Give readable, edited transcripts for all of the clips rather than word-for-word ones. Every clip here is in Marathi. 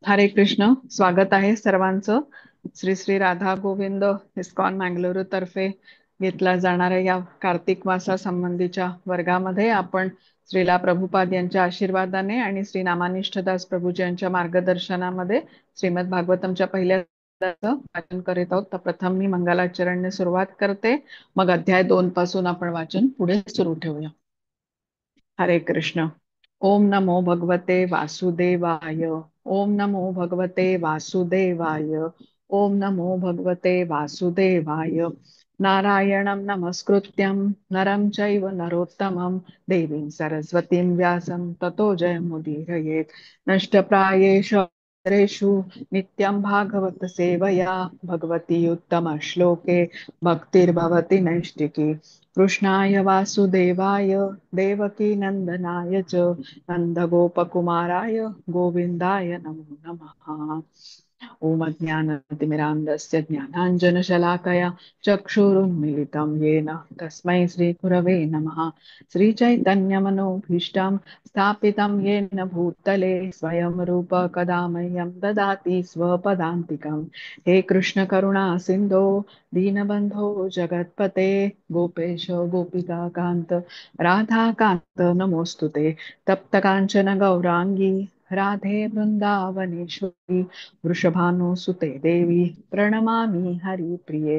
हरे कृष्ण. स्वागत आहे सर्वांचं. श्री श्री राधा गोविंद इस्कॉन मंगळुरू तर्फे घेतला जाणाऱ्या या कार्तिक मासा संबंधीच्या वर्गामध्ये आपण श्रीला प्रभुपाद यांच्या आशीर्वादाने आणि श्री नामानिष्ठदास प्रभूजी यांच्या मार्गदर्शनामध्ये श्रीमद भागवतमच्या पहिल्या अध्यायाचं वाचन करीत आहोत. तर प्रथम मी मंगलाचरणने सुरुवात करते, मग अध्याय 2 पासून आपण वाचन पुढे सुरू ठेवूया. हरे कृष्ण. ओम नमो भगवते वासुदेवाय. ओम नमो भगवते वासुदेवाय. ओम नमो भगवते वासुदेवाय. नारायणं नमस्कृत्यं नरं चैव नरोत्तमं देवीं सरस्वतीं व्यासं ततो जयमुदीरयेत्. नष्टप्रायेषु अन्तरेषु नित्यं भागवत सेवया भगवती उत्तम श्लोके भक्तिर्भवति नैष्टिकी. कृष्णाय वासुदेवाय देवकी नंदनाय च नन्दगोपकुमाराय गोविन्दाय नमो नमः. ॐ अज्ञानतिमिरान्धस्य ज्ञानाञ्जनशलाकया चक्षुरुन्मीलितं येन तस्मै श्रीगुरवे नमः. श्रीचैतन्यमनोभीष्टं स्थापितं येन भूतले स्वयं रूप कदा मह्यं ददाति स्वपदान्तिकं. हे कृष्ण करुणा सिन्धो दीनबन्धो जगत्पते गोपेश गोपिका कांत राधा कांत नमोस्तुते. तप्त कांचन गौरांगी राधे वृंदावनेश्वरी वृषभानुसुते देवी प्रणमामि हरिप्रिये.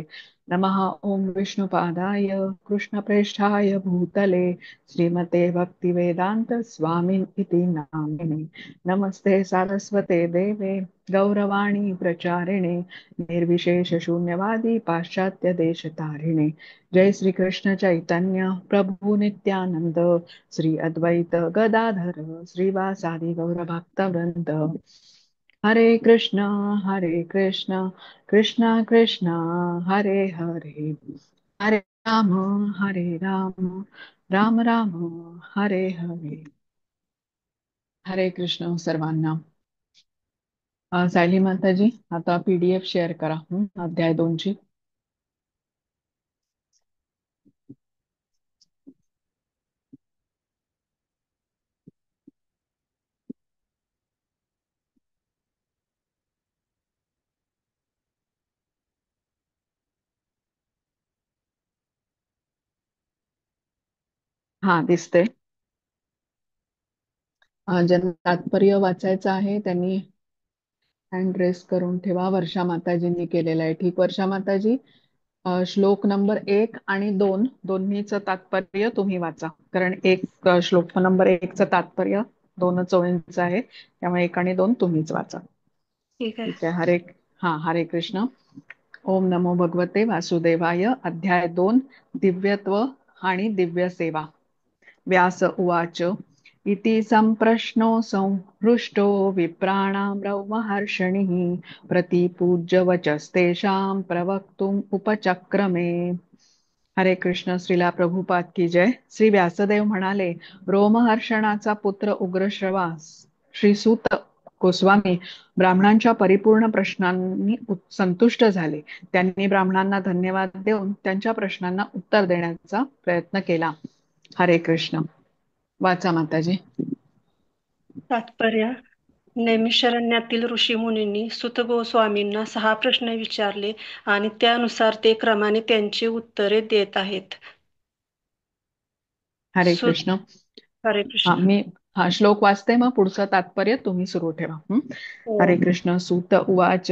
नमः ओम विष्णुपादाय कृष्णप्रेष्ठाय भूतले श्रीमते भक्तिवेदांत स्वामी इति नामिने. नमस्ते सारस्वते देवे गौरवाणी प्रचारिणे निर्विशेष शून्यवादी पाश्चात्य देश तारिणे. जय श्री कृष्ण चैतन्य प्रभु नित्यानंद श्री अद्वैत गदाधर श्रीवासादि गौर भक्त वृंद. हरे कृष्ण कृष्ण कृष्ण हरे हरे हरे राम राम राम हरे हरे. हरे कृष्ण सर्वांना. सायली माताजी, आता PDF शेअर करा अध्याय 2 ची. हा, दिसते. ज्यांना तात्पर्य वाचायचं आहे त्यांनी हँड रेस करून ठेवा. वर्षा माताजींनी केलेलं आहे. ठीक वर्षा माताजी, श्लोक नंबर 1 आणि 2 दोन्हीचं तात्पर्य तुम्ही वाचा, कारण श्लोक नंबर 1चं तात्पर्य 2च ओळींचं आहे, त्यामुळे 1 आणि 2 तुम्हीच वाचा. ठीक आहे. ठीक आहे. हरे कृष्ण. ओम नमो भगवते वासुदेवाय. अध्याय 2, दिव्यत्व आणि दिव्य सेवा. व्यास उवाच. इति संप्रश्नो संहृष्टो विप्राणां ब्रह्महर्षणिः प्रतिपूज्य वचस्तेषां प्रवक्तुम् उपचक्रमे. हरे कृष्ण. श्रीला प्रभुपाद की जय. श्री व्यासदेव म्हणाले, रोमहर्षणाचा पुत्र उग्रश्रवा श्री सूत गोस्वामी ब्राह्मणांच्या परिपूर्ण प्रश्नांनी संतुष्ट झाले. त्यांनी ब्राह्मणांना धन्यवाद देऊन त्यांच्या प्रश्नांना उत्तर देण्याचा प्रयत्न केला. हरे कृष्ण. वाचा माताजी. तात्पर्य. नैमिषारण्यातील ऋषीमुनींनी सूत गोस्वामींना 6 प्रश्न विचारले आणि त्यानुसार ते क्रमाने त्यांची उत्तरे देत आहेत. हरे सूत. कृष्ण. हरे कृष्ण. मी श्लोक वाचते, मग पुढचं तात्पर्य तुम्ही सुरू ठेवा. हरे ओम. कृष्ण. सूत उवाच.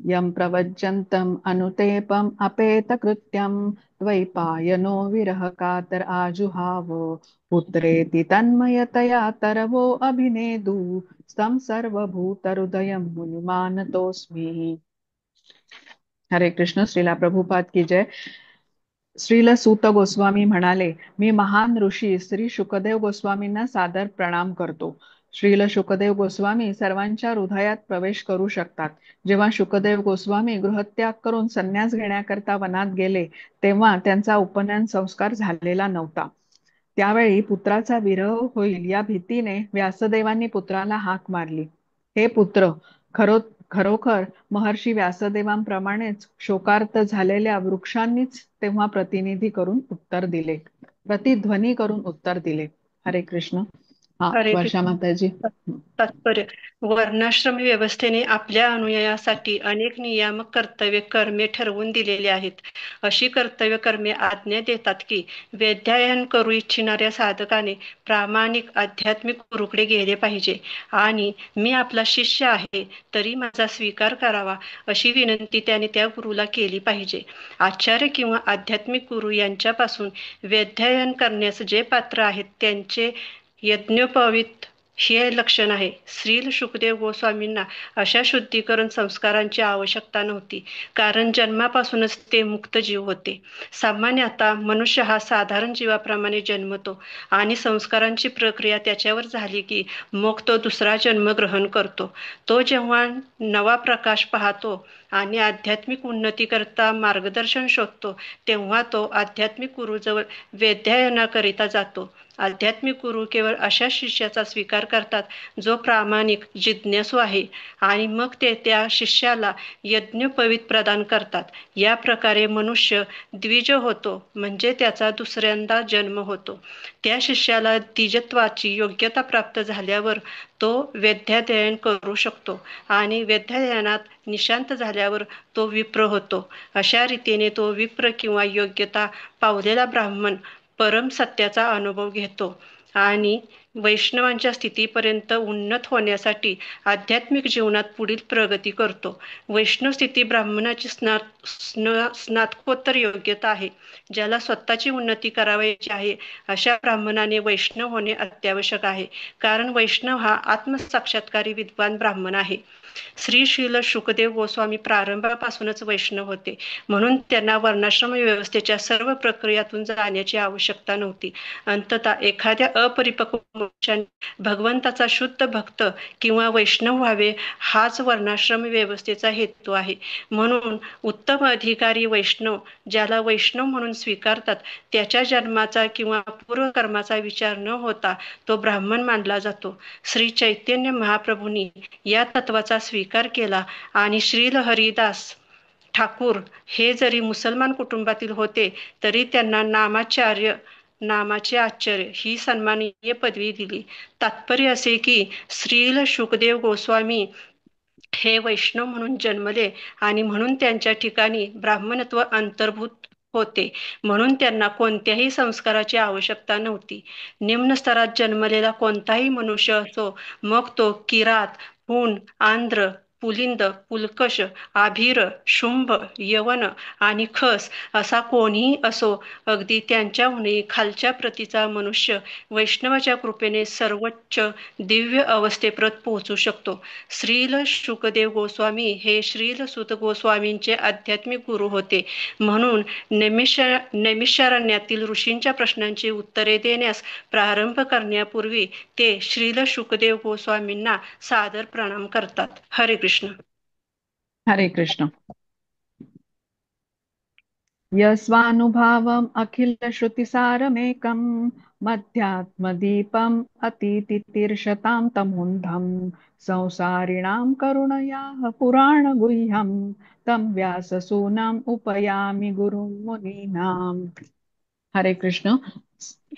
यं प्रवज्जन्तम् अनुतेपम् अपेत कृत्यं द्वैपायनो विरह कातर आजुहाव पुत्रेति तन्मयतया तरवो अभिनेदु स्तं सर्वभूतहृदयं मुनिमानतोऽस्मि. हरे कृष्ण. श्रीला प्रभुपाद की जय. श्रील सूत गोस्वामी म्हणाले, मी महान ऋषी श्री शुकदेव गोस्वामींना सादर प्रणाम करतो. श्रील शुकदेव गोस्वामी सर्वांच्या हृदयात प्रवेश करू शकतात. जेव्हा शुकदेव गोस्वामी गृहत्याग करून संन्यास घेण्याकरता वनात गेले, तेव्हा त्यांचा उपनयन संस्कार झालेला नव्हता. त्यावेळी पुत्राचा विरह होईल या भीतीने व्यासदेवांनी पुत्राला हाक मारली. हे पुत्र, खरोखर महर्षी व्यासदेवांप्रमाणेच शोकार्त झालेल्या वृक्षांनीच तेव्हा प्रतिध्वनी करून उत्तर दिले. हरे कृष्ण. हरे वर्षा कृष्ण. माताजी. तात्पर्य: वर्णाश्रम व्यवस्थेने आपल्या अनुयायासाठी अनेक नियामक कर्तव्य कर्मे ठरवून दिलेली आहेत. अशी कर्तव्य कर्मे आज्ञा देतात की वेदाध्ययन करू इच्छिणाऱ्या साधकाने प्रामाणिक आध्यात्मिक गुरुकडे गेले पाहिजे आणि मी आपला शिष्य आहे तरी माझा स्वीकार करावा अशी विनंती त्याने त्या गुरुला केली पाहिजे. आचार्य किंवा आध्यात्मिक गुरु यांच्यापासून वेदाध्ययन करण्यास जे पात्र आहेत त्यांचे यज्ञोपवीत हे लक्षण आहे. श्रील शुकदेव गोस्वामींना अशा शुद्धीकरण संस्कारांची आवश्यकता नव्हती, कारण जन्मापासूनच ते मुक्त जीव होते. सामान्यतः मनुष्य हा साधारण जीवाप्रमाणे जन्मतो आणि संस्कारांची प्रक्रिया त्याच्यावर झाली की मग तो दुसरा जन्म ग्रहण करतो. तो जेव्हा नवा प्रकाश पाहतो आणि आध्यात्मिक उन्नती करता मार्गदर्शन शोधतो तेव्हा तो आध्यात्मिक गुरुजवळ वेदाध्ययनाकरिता जातो. आध्यात्मिक गुरु केवळ अशा शिष्याचा स्वीकार करतात जो प्रामाणिक जिज्ञासू आहे आणि मग ते त्या शिष्याला यज्ञोपवीत प्रदान करतात. या प्रकारे मनुष्य द्विज होतो, म्हणजे त्याचा दुसऱ्यांदा जन्म होतो. त्या शिष्याला द्विजत्वाची योग्यता प्राप्त झाल्यावर तो वेदाध्ययन करू शकतो आणि वेदाध्ययनात निष्णात झाल्यावर तो विप्र होतो. अशा रीतीने तो विप्र किंवा योग्यता पावलेला ब्राह्मण परम सत्याचा अनुभव घेतो आणि वैष्णवांच्या स्थितीपर्यंत उन्नत होण्यासाठी आध्यात्मिक जीवनात पुढील प्रगती करतो. वैष्णव स्थिती ब्राह्मणाची स्नातकोत्तर योग्यता आहे. ज्याला स्वतःची उन्नती करावयाची आहे अशा ब्राह्मणाने वैष्णव होणे अत्यावश्यक आहे, कारण वैष्णव हा आत्मसाक्षात्कारी विद्वान ब्राह्मण आहे. श्रील शुकदेव गोस्वामी प्रारंभापासूनच वैष्णव होते, म्हणून त्यांना वर्णाश्रम व्यवस्थेच्या सर्व प्रक्रियातून जाण्याची आवश्यकता नव्हती. अंततः एखाद्या अपरिपक्व मनुष्याने भगवंताचा शुद्ध भक्त किंवा वैष्णव व्हावे हाच वर्णाश्रम व्यवस्थेचा हेतू आहे. म्हणून उत्तम अधिकारी वैष्णव, ज्याला वैष्णव म्हणून स्वीकारतात, त्याच्या जन्माचा किंवा पूर्वकर्माचा विचार न होता तो ब्राह्मण मानला जातो. श्री चैतन्य महाप्रभूंनी या तत्वाचा स्वीकार केला आणि श्रील हरिदास ठाकूर हे जरी मुसलमान कुटुंबातील होते तरी त्यांना नामाचे आचार्य ही सन्माननीय पदवी दिली. तात्पर्य असे की श्रील शुकदेव गोस्वामी हे वैष्णव म्हणून जन्मले आणि म्हणून त्यांच्या ठिकाणी ब्राह्मणत्व अंतर्भूत होते, म्हणून त्यांना कोणत्याही संस्काराची आवश्यकता नव्हती. निम्न स्तरात जन्मलेला कोणताही मनुष्य असो, मग तो किरात, हूण, आंध्र, पुलिंद, पुलकश, आभीर, शुंभ, यवन आणि खस असा कोणीही असो, अगदी त्यांच्याहूनही खालच्या प्रतीचा मनुष्य वैष्णवाच्या कृपेने सर्वोच्च दिव्य अवस्थेपर्यंत पोहोचू शकतो. श्रील शुकदेव गोस्वामी हे श्रील सुत गोस्वामींचे आध्यात्मिक गुरु होते, म्हणून नैमिषारण्यातील ऋषींच्या प्रश्नांची उत्तरे देण्यास प्रारंभ करण्यापूर्वी ते श्रील शुकदेव गोस्वामींना सादर प्रणाम करतात. हरे कृष्ण. हरे कृष्ण. यस्वानुभावम् अखिलश्रुतिसारमेकम् मध्यात्मदीपम् अतीतितीर्षतां तमूढम् संसारिणां करुणयाः पुराणगुह्यम् तं व्याससूनाम् उपयामि गुरुं मुनीनाम्. हरे कृष्ण.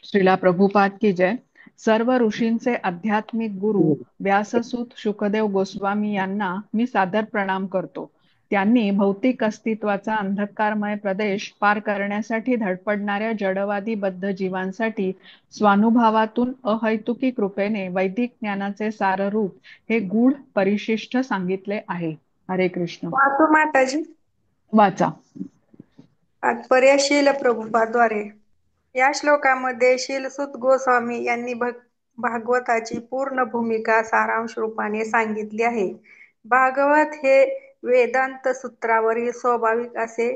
श्रीला प्रभुपाद की जय. सर्व ऋषींचे आध्यात्मिक गुरु व्याससूत शुकदेव गोस्वामी यांना मी सादर प्रणाम करतो. त्यांनी भौतिक अस्तित्वाचा अंधकारमय प्रदेश पार करण्यासाठी धडपडणाऱ्या जडवादी बद्ध जीवांसाठी स्वानुभवातून अहैतुकी कृपेने वैदिक ज्ञानाचे साररूप हे गूढ परिशिष्ट सांगितले आहे. हरे कृष्ण. वाचू माताजी. वाचा. तात्पर्य शील प्रभुपाद्वारे. या श्लोकामध्ये शीलसुत गोस्वामी यांनी भागवताची पूर्ण भूमिका सारांश रूपाने सांगितली आहे. भागवत हे वेदांत सूत्रावरील स्वाभाविक असे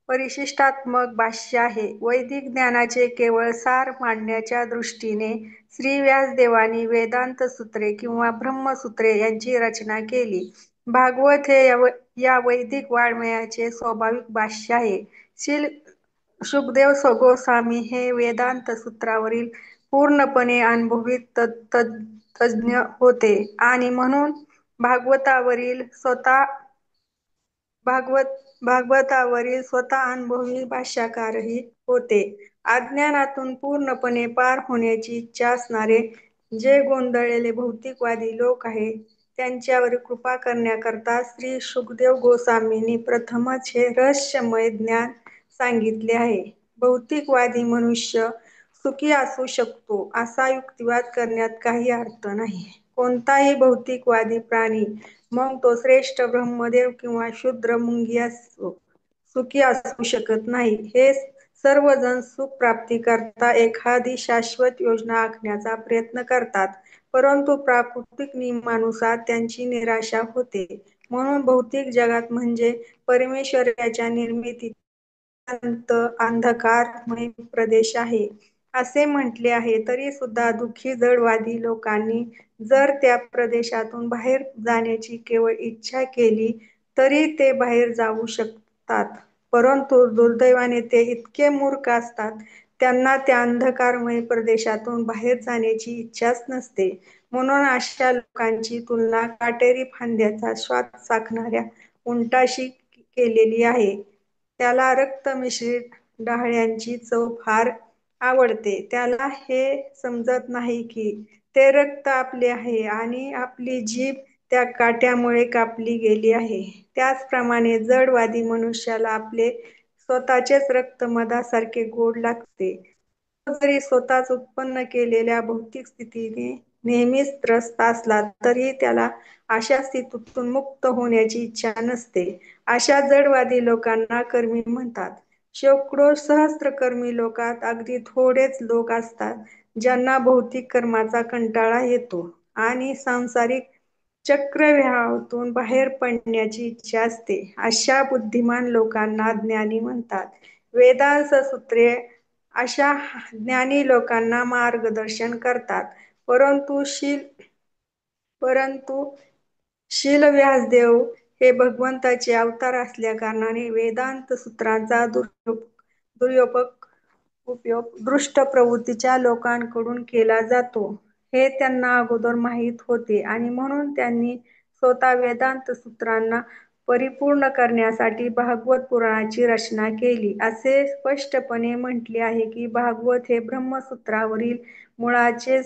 परिशिष्टात्मक भाष्य आहे. वैदिक ज्ञानाचे केवळ सार मांडण्याच्या दृष्टीने श्री व्यासदेवांनी वेदांत सूत्रे किंवा ब्रह्मसूत्रे यांची रचना केली. भागवत हे या वैदिक वाङ्मयाचे स्वाभाविक भाष्य आहे. शील शुकदेव गोस्वामी हे वेदांत सूत्रावरील पूर्णपणे अनुभवी तज्ज्ञ होते आणि म्हणून भागवतावरील स्वतः अनुभवी भाष्यकारही होते. अज्ञानातून पूर्णपणे पार होण्याची इच्छा असणारे जे गोंधळलेले भौतिकवादी लोक आहेत त्यांच्यावर कृपा करण्याकरता श्री शुकदेव गोस्वामींनी प्रथमच हे रहस्यमय ज्ञान सांगितले आहे. भौतिकवादी मनुष्य सुखी असू शकतो असा युक्तिवाद करण्यात काही अर्थ नाही. कोणताही भौतिकवादी प्राणी, मग तो श्रेष्ठ ब्रह्मदेव किंवा शूद्र मुंगी असो, सुखी असू शकत नाही. हे सर्वजण सुख प्राप्तीकरता एखादी शाश्वत योजना आखण्याचा प्रयत्न करतात, परंतु प्राकृतिक नियमानुसार त्यांची निराशा होते. म्हणून भौतिक जगात म्हणजे परमेश्वराच्या निर्मितीत अंधकारमय प्रदेश आहे असे म्हटले आहे. तरी सुद्धा दुःखी जडवादी लोकांनी जर त्या प्रदेशातून बाहेर जाण्याची केवळ इच्छा केली तरी ते बाहेर जाऊ शकतात, परंतु दुर्दैवाने ते इतके मूर्ख असतात त्यांना त्या अंधकारमय प्रदेशातून बाहेर जाण्याची इच्छाच नसते. म्हणून अशा लोकांची तुलना काटेरी फांद्याचा स्वाद चाखणाऱ्या उंटाशी केलेली आहे. त्याला रक्त मिश्रित डहाळ्यांची चव फार आवडते. त्याला हे समजत नाही की ते रक्त आपले आहे आणि आपली जीभ त्या काट्यामुळे कापली गेली आहे. त्याचप्रमाणे जडवादी मनुष्याला आपले स्वतःचेच रक्त मधासारखे गोड लागते. तो जरी स्वतःच उत्पन्न केलेल्या भौतिक स्थितीने नेहमीच त्रस्त असला तरी त्याला अशा स्थितीतून मुक्त होण्याची इच्छा नसते. अशा जडवादी लोकांना कर्मी म्हणतात. शेकडो सहस्त्रकर्मी लोकात अगदी थोडेच लोक असतात ज्यांना भौतिक कर्माचा कंटाळा येतो आणि सांसारिक चक्रव्यूहातून बाहेर पडण्याची इच्छा असते. अशा बुद्धिमान लोकांना ज्ञानी म्हणतात. वेदांत सूत्रे अशा ज्ञानी लोकांना मार्गदर्शन करतात. परंतु शील व्यासदेव हे भगवंताचे अवतार असल्याकारणाने वेदांत सूत्रांचा उपयोग दुष्ट प्रवृत्तीच्या लोकांकडून केला जातो हे त्यांना अगोदर माहीत होते आणि म्हणून त्यांनी स्वतः वेदांत सूत्रांना परिपूर्ण करण्यासाठी भागवत पुराणाची रचना केली. असे स्पष्टपणे म्हटले आहे की भागवत हे ब्रह्मसूत्रावरील मूळचे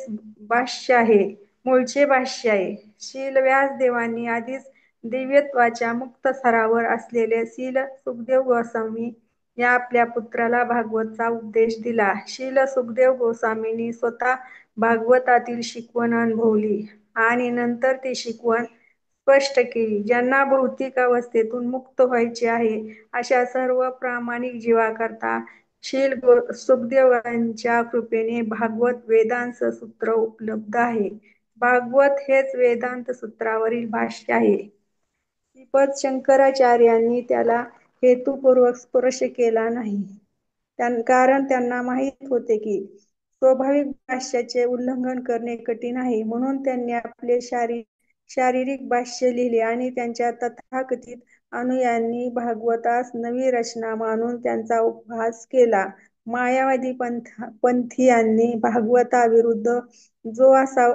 भाष्य आहे. शील व्यासदेवांनी आधीच दिव्यत्वाच्या मुक्त स्तरावर असलेले शील सुखदेव गोस्वामी या आपल्या पुत्राला भागवतचा उपदेश दिला. शील सुखदेव गोस्वामींनी स्वतः भागवतातील शिकवण अनुभवली आणि नंतर ती शिकवण स्पष्ट केली. ज्यांना भौतिक अवस्थेतून मुक्त व्हायचे आहे अशा सर्व प्रामाणिक जीवाकरता शील सुखदेवांच्या कृपेने भागवत वेदांत सूत्र उपलब्ध आहे. भागवत हेच वेदांत सूत्रावरील भाष्य आहे. श्रीपद शंकराचार्यांनी त्याला हेतुपूर्वक स्पर्श केला नाही, कारण त्यांना माहीत होते की स्वाभाविक भाष्याचे उल्लंघन करणे कठीण आहे. म्हणून त्यांनी आपले शारीरिक भाष्य लिहिले आणि त्यांच्या तथाकथित अनुयायांनी भागवतास नवी रचना मानून त्यांचा उपहास केला. मायावादी पंथीयांनी भागवताविरुद्ध जो असा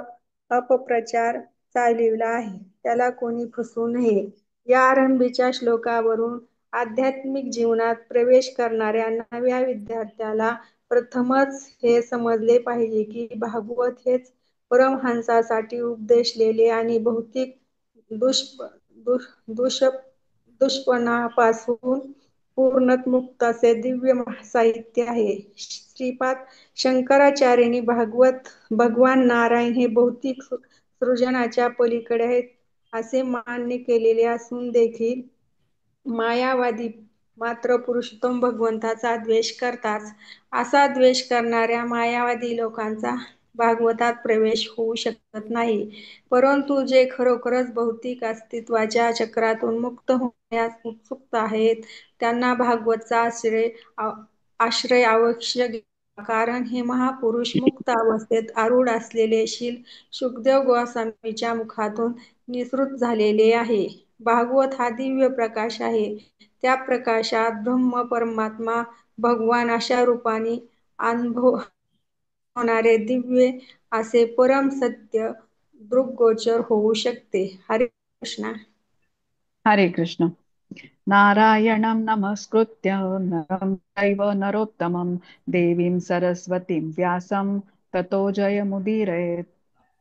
अपप्रचार चालविला आहे त्याला कोणी फसवू नये. या आरंभीच्या श्लोकावरून आध्यात्मिक जीवनात प्रवेश करणाऱ्या नव्या विद्यार्थ्याला प्रथमच हे समजले पाहिजे की भागवत हेच परमहंसासाठी उपदेशलेले आणि भौतिक दुष्पणापासून पूर्णतः असे दिव्य साहित्य आहे. श्रीपाद शंकराचार्यांनी भगवान नारायण हे भौतिक सृजनाच्या पलीकडे आहेत असे मान्य केलेले असून देखील मायावादी मात्र पुरुषोत्तम भगवंताचा द्वेष करतात. असा द्वेष करणाऱ्या मायावादी लोकांचा भागवतात प्रवेश होऊ शकत नाही. परंतु जे खरोखरच भौतिक अस्तित्वाच्या चक्रातून मुक्त होण्यास उत्सुक आहेत त्यांना भागवतचा आश्रय अवश्य घ्यावा, कारण हे महापुरुष मुक्त अवस्थेत आरूढ असलेले शील शुकदेव गोस्वामीच्या मुखातून निःसृत झालेले आहे. भागवत हा दिव्य प्रकाश आहे. त्या प्रकाशात ब्रह्म परमात्मा भगवान अशा रूपाने होणारे दिव्य असे परम सत्य दृग्गोचर होऊ शकते. हरे कृष्ण. हरे कृष्ण. नारायणं नमस्कृत्य नरं चैव नरोत्तमं देवीं सरस्वतीं व्यासं ततो जयमुदीरयेत्.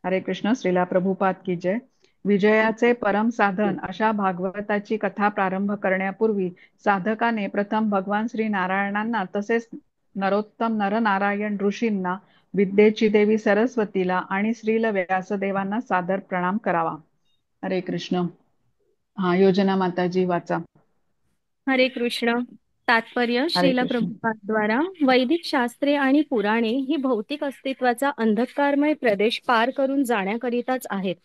हरे कृष्ण. श्रीला प्रभुपाद की जय. विजयाचे परम साधन अशा भागवताची कथा प्रारंभ करण्यापूर्वी साधकाने प्रथम भगवान श्री नारायणांना तसेच नरोत्तम नरनारायण ऋषींना, विद्येची देवी सरस्वतीला आणि श्रील व्यासदेवांना सादर प्रणाम करावा. हरे कृष्ण. हा, योजना माताजी वाचा. हरे कृष्ण. तात्पर्य हरे श्रील कृष्ण. प्रभुपादद्वारा वैदिक शास्त्रे आणि पुराणे ही भौतिक अस्तित्वाचा अंधकारमय प्रदेश पार करून जाण्याकरिताच आहेत.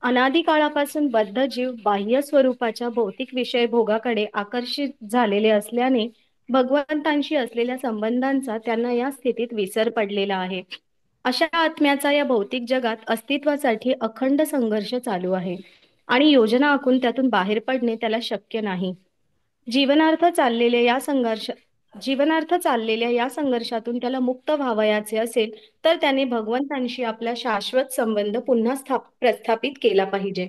अनादी काळापासून बद्ध जीव बाह्य स्वरूपाच्या भौतिक विषय भोगाकडे आकर्षित झालेले असल्याने भगवंतांशी असलेल्या संबंधांचा त्यांना या स्थितीत विसर पडलेला आहे. अशा आत्म्याचा या भौतिक जगात अस्तित्वासाठी अखंड संघर्ष चालू आहे आणि योजना आखून त्यातून बाहेर पडणे त्याला शक्य नाही. जीवनार्थ चाललेल्या या संघर्ष जीवनार्थ चाललेल्या या संघर्षातून त्याला मुक्त व्हावयाचे असेल तर त्याने भगवंतांशी आपला शाश्वत संबंध पुन्हा प्रस्थापित केला पाहिजे.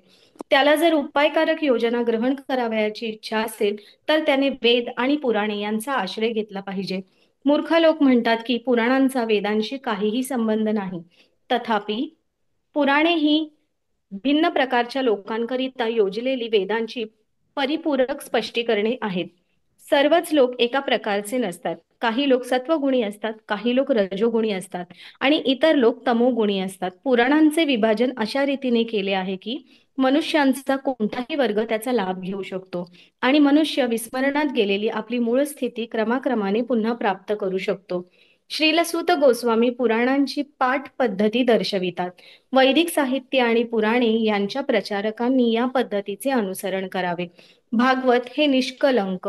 त्याला जर उपायकारक योजना ग्रहण करावयाची इच्छा असेल तर त्याने वेद आणि पुराणे यांचा आश्रय घेतला पाहिजे. मूर्ख लोक म्हणतात की पुराणांचा वेदांशी काहीही संबंध नाही. तथापि पुराणे ही भिन्न प्रकारच्या लोकांकरिता योजलेली वेदांची परिपूरक स्पष्टीकरणे आहेत. सर्वच लोक एका प्रकारचे नसतात. काही लोक सत्वगुणी असतात, काही लोक रजोगुणी असतात आणि इतर लोक तमोगुणी असतात. पुराणांचे विभाजन अशा रीतीने केले आहे की मनुष्यांचा कोणताही वर्ग त्याचा लाभ घेऊ शकतो आणि मनुष्य विस्मरणात गेलेली आपली मूळ स्थिती क्रमाक्रमाने पुन्हा प्राप्त करू शकतो. श्रील सूत गोस्वामी पुराणांची पाठ पद्धती दर्शवितात. वैदिक साहित्य आणि पुराणे यांच्या प्रचारकांनी या पद्धतीचे अनुसरण करावे. भागवत हे निष्कलंक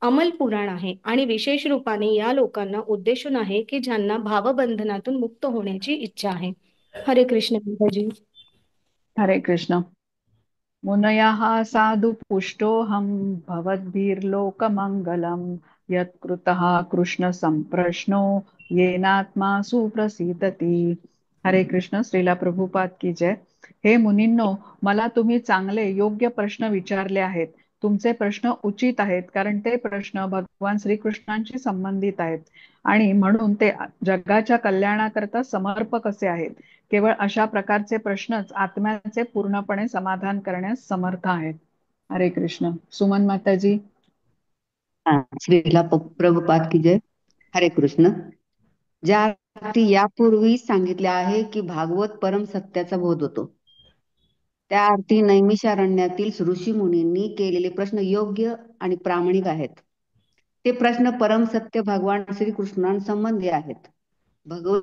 अमल पुराण आहे आणि विशेष रूपाने या लोकांना उद्देशून आहे की ज्यांना भावबंधनातून मुक्त होण्याची इच्छा आहे. हरे कृष्ण माताजी. हरे कृष्ण. मुनयः साधु पुष्टोऽहं भवद्भिर्लोकमङ्गलं यत्कृतः कृष्ण संप्रश्नो येनात्मा सुप्रसीदती. हरे कृष्ण. श्रीला प्रभुपाद की जय. हे मुनींनो, मला तुम्ही चांगले योग्य प्रश्न विचारले आहेत. तुमचे प्रश्न उचित आहेत कारण ते प्रश्न भगवान श्रीकृष्णांशी संबंधित आहेत आणि म्हणून ते जगाच्या कल्याणाकरता समर्पक असे आहेत. केवळ अशा प्रकारचे प्रश्नच आत्म्याचे पूर्णपणे समाधान करण्यास समर्थ आहेत. हरे कृष्ण. सुमन माताजी. श्रीला प्रभुपाद की जय. हरे कृष्ण. ज्या अर्थी यापूर्वी सांगितले आहे की भागवत परम सत्याचा बोध होतो, त्या अर्थी नैमिषारण्यातील ऋषी मुनींनी केलेले प्रश्न योग्य आणि प्रामाणिक आहेत. ते प्रश्न परम सत्य भगवान श्रीकृष्णांसंबंधी आहेत. भगवत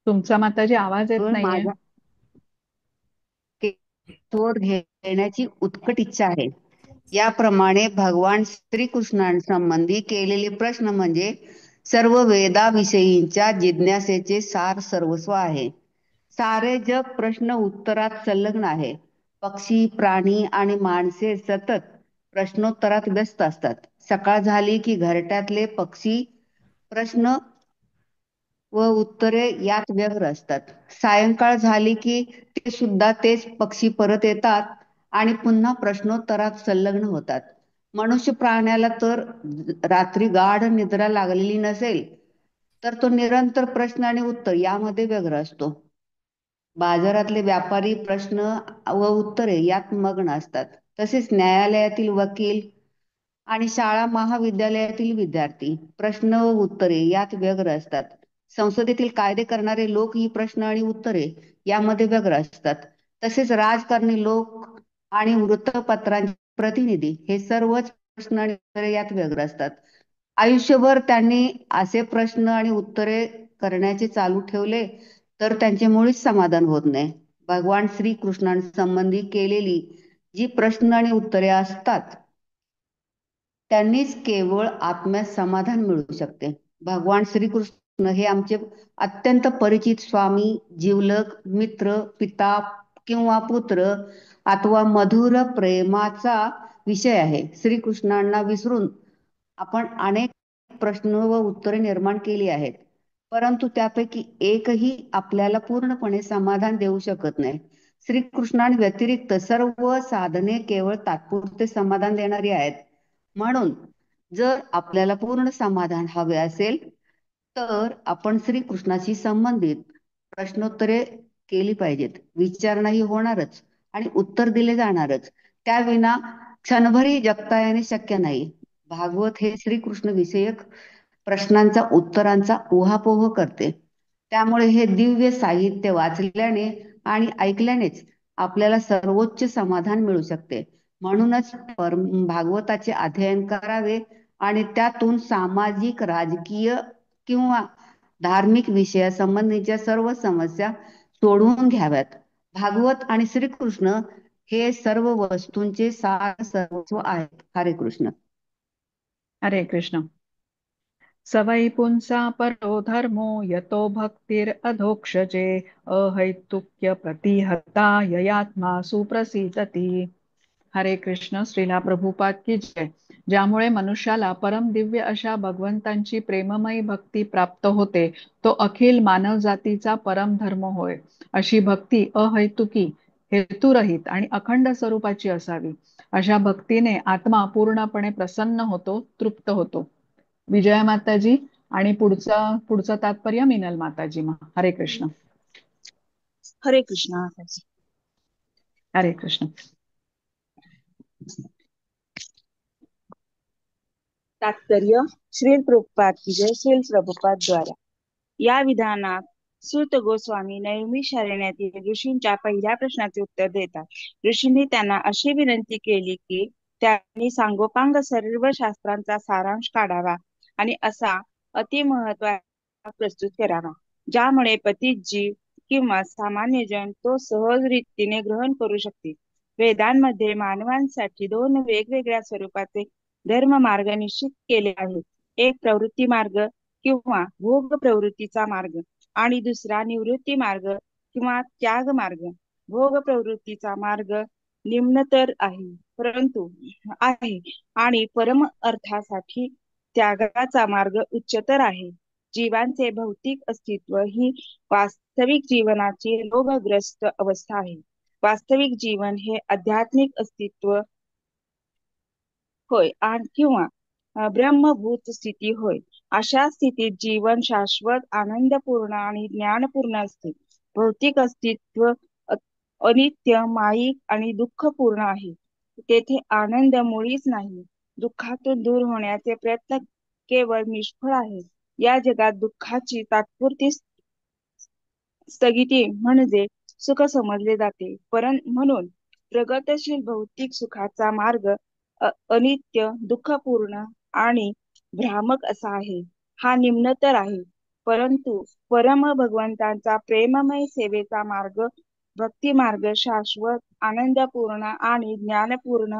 तुमचा माताजी आवाज येत नाहीये. माझा शोध घेण्याची उत्कट इच्छा आहे. याप्रमाणे भगवान श्रीकृष्णांसंबंधी केलेले प्रश्न म्हणजे सर्व वेदाविषयींच्या जिज्ञासेचे सार सर्वस्व आहे. सारे जग प्रश्न उत्तरात संलग्न आहे. पक्षी, प्राणी आणि माणसे सतत प्रश्नोत्तरात व्यस्त असतात. सकाळ झाली की घरट्यातले पक्षी प्रश्न व उत्तरे यात व्यग्र असतात. सायंकाळ झाली की ते सुद्धा तेच पक्षी परत येतात आणि पुन्हा प्रश्नोत्तरात संलग्न होतात. मनुष्य प्राण्याला तर रात्री गाढ निद्रा लागलेली नसेल तर तो निरंतर प्रश्न आणि उत्तर यामध्ये व्यग्र असतो. बाजारातले व्यापारी प्रश्न व उत्तरे यात मग्न असतात. तसेच न्यायालयातील वकील आणि शाळा महाविद्यालयातील विद्यार्थी प्रश्न व उत्तरे यात व्यग्र असतात. संसदेतील कायदे करणारे लोक ही प्रश्न आणि उत्तरे यामध्ये व्यग्र असतात. तसेच राजकारणी लोक आणि वृत्तपत्रांचे प्रतिनिधी हे सर्वच प्रश्न आणि उत्तरे यात व्यग्र असतात. आयुष्यभर त्यांनी असे प्रश्न आणि उत्तरे करण्याचे चालू ठेवले तर त्यांचे मुळीच समाधान होत नाही. भगवान श्रीकृष्णांसंबंधी केलेली जी प्रश्न आणि उत्तरे असतात त्यांनीच केवळ आत्म्यात समाधान मिळू शकते. भगवान श्रीकृष्ण हे आमचे अत्यंत परिचित स्वामी, जीवलग, मित्र, पिता किंवा पुत्र अथवा मधुर प्रेमाचा विषय आहे. श्रीकृष्णांना विसरून आपण अनेक प्रश्न व उत्तरे निर्माण केली आहेत, परंतु त्यापैकी एकही आपल्याला पूर्णपणे समाधान देऊ शकत नाही. श्रीकृष्णांव्यतिरिक्त सर्व साधने केवळ तात्पुरते समाधान देणारी आहेत. म्हणून जर आपल्याला पूर्ण समाधान हवे असेल तर आपण श्रीकृष्णाशी संबंधित प्रश्नोत्तरे केली पाहिजेत. विचारणाही होणारच आणि उत्तर दिले जाणारच. त्याविना क्षणभरही जगता येणे शक्य नाही. भागवत हे श्रीकृष्ण विषयक प्रश्नांचा उत्तरांचा उहापोह करते. त्यामुळे हे दिव्य साहित्य वाचल्याने आणि ऐकल्यानेच आपल्याला सर्वोच्च समाधान मिळू शकते. म्हणूनच भागवताचे अध्ययन करावे आणि त्यातून सामाजिक, राजकीय किंवा धार्मिक विषयासंबंधीच्या सर्व समस्या सोडवून घ्याव्यात. भागवत आणि श्रीकृष्ण हे सर्व वस्तूंचे सार सर्वस्व आहेत. हरे कृष्ण. हरे कृष्ण. सवै पुंसा परो धर्मो यतो भक्तिर अधोक्षजे अहैतुक्य प्रतिहता ययात्मा सुप्रसिद्धती. हरे कृष्ण. श्रीला प्रभुपाद की जय. ज्यामुळे मनुष्याला परम दिव्य अशा भगवंतांची प्रेममयी भक्ती प्राप्त होते तो अखिल मानव जातीचा परम धर्म होय. अशी भक्ती अहैतुकी, हेतुरहित आणि अखंड स्वरूपाची असावी. अशा भक्तीने आत्मा पूर्णपणे प्रसन्न होतो, तृप्त होतो. विजया माताजी आणि पुढचं तात्पर्य मीनल माताजी. हरे कृष्ण. हरे कृष्ण. हरे कृष्ण. तात्पर्य श्रील प्रभुपाद की जय. श्रील प्रभुपाद द्वारा या विधानात सूत गोस्वामी नैमिषारण्यातील ऋषींच्या पहिल्या प्रश्नाचे उत्तर देतात. ऋषींनी त्यांना अशी विनंती केली की त्यांनी सांगोपांग सर्व शास्त्रांचा सारांश काढावा आणि असा अतिमहत्वाचा प्रस्तुत करावा ज्यामुळे पतित जीव किंवा सामान्य जन तो सहज रीतीने ग्रहण करू शकतील. वेदांमध्ये मानवांसाठी दोन वेगवेगळ्या स्वरूपाचे धर्म मार्ग निश्चित केले आहेत. एक प्रवृत्ती मार्ग किंवा भोग प्रवृत्तीचा मार्ग आणि दुसरा निवृत्ती मार्ग किंवा त्याग मार्ग. भोग प्रवृत्तीचा मार्ग निम्नतर आहे परंतु आहे आणि परम अर्थासाठी त्यागाचा मार्ग उच्चतर आहे. जीवांचे भौतिक अस्तित्व ही वास्तविक जीवनाची रोगग्रस्त अवस्था आहे. वास्तविक जीवन हे आध्यात्मिक अस्तित्व होय किंवा ब्रह्मभूत स्थिती होय. अशा स्थितीत जीवन शाश्वत, आनंदपूर्ण आणि ज्ञानपूर्ण असते. भौतिक अस्तित्व अनित्य, माईक आणि दुःखपूर्ण आहे. तेथे आनंद मुळीच नाही. दुःखातून दूर होण्याचे प्रयत्न केवळ निष्फळ आहे. या जगात दुःखाची तात्पुरती स्थगिती म्हणजे सुख समजले जाते. म्हणून प्रगतशील भौतिक सुखाचा मार्ग अनित्य, दुःखपूर्ण आणि भ्रामक असा आहे. हा निम्नतर आहे. परंतु परम भगवंतांचा प्रेममय सेवेचा मार्ग भक्ती मार्ग शाश्वत, आनंदपूर्ण आणि ज्ञानपूर्ण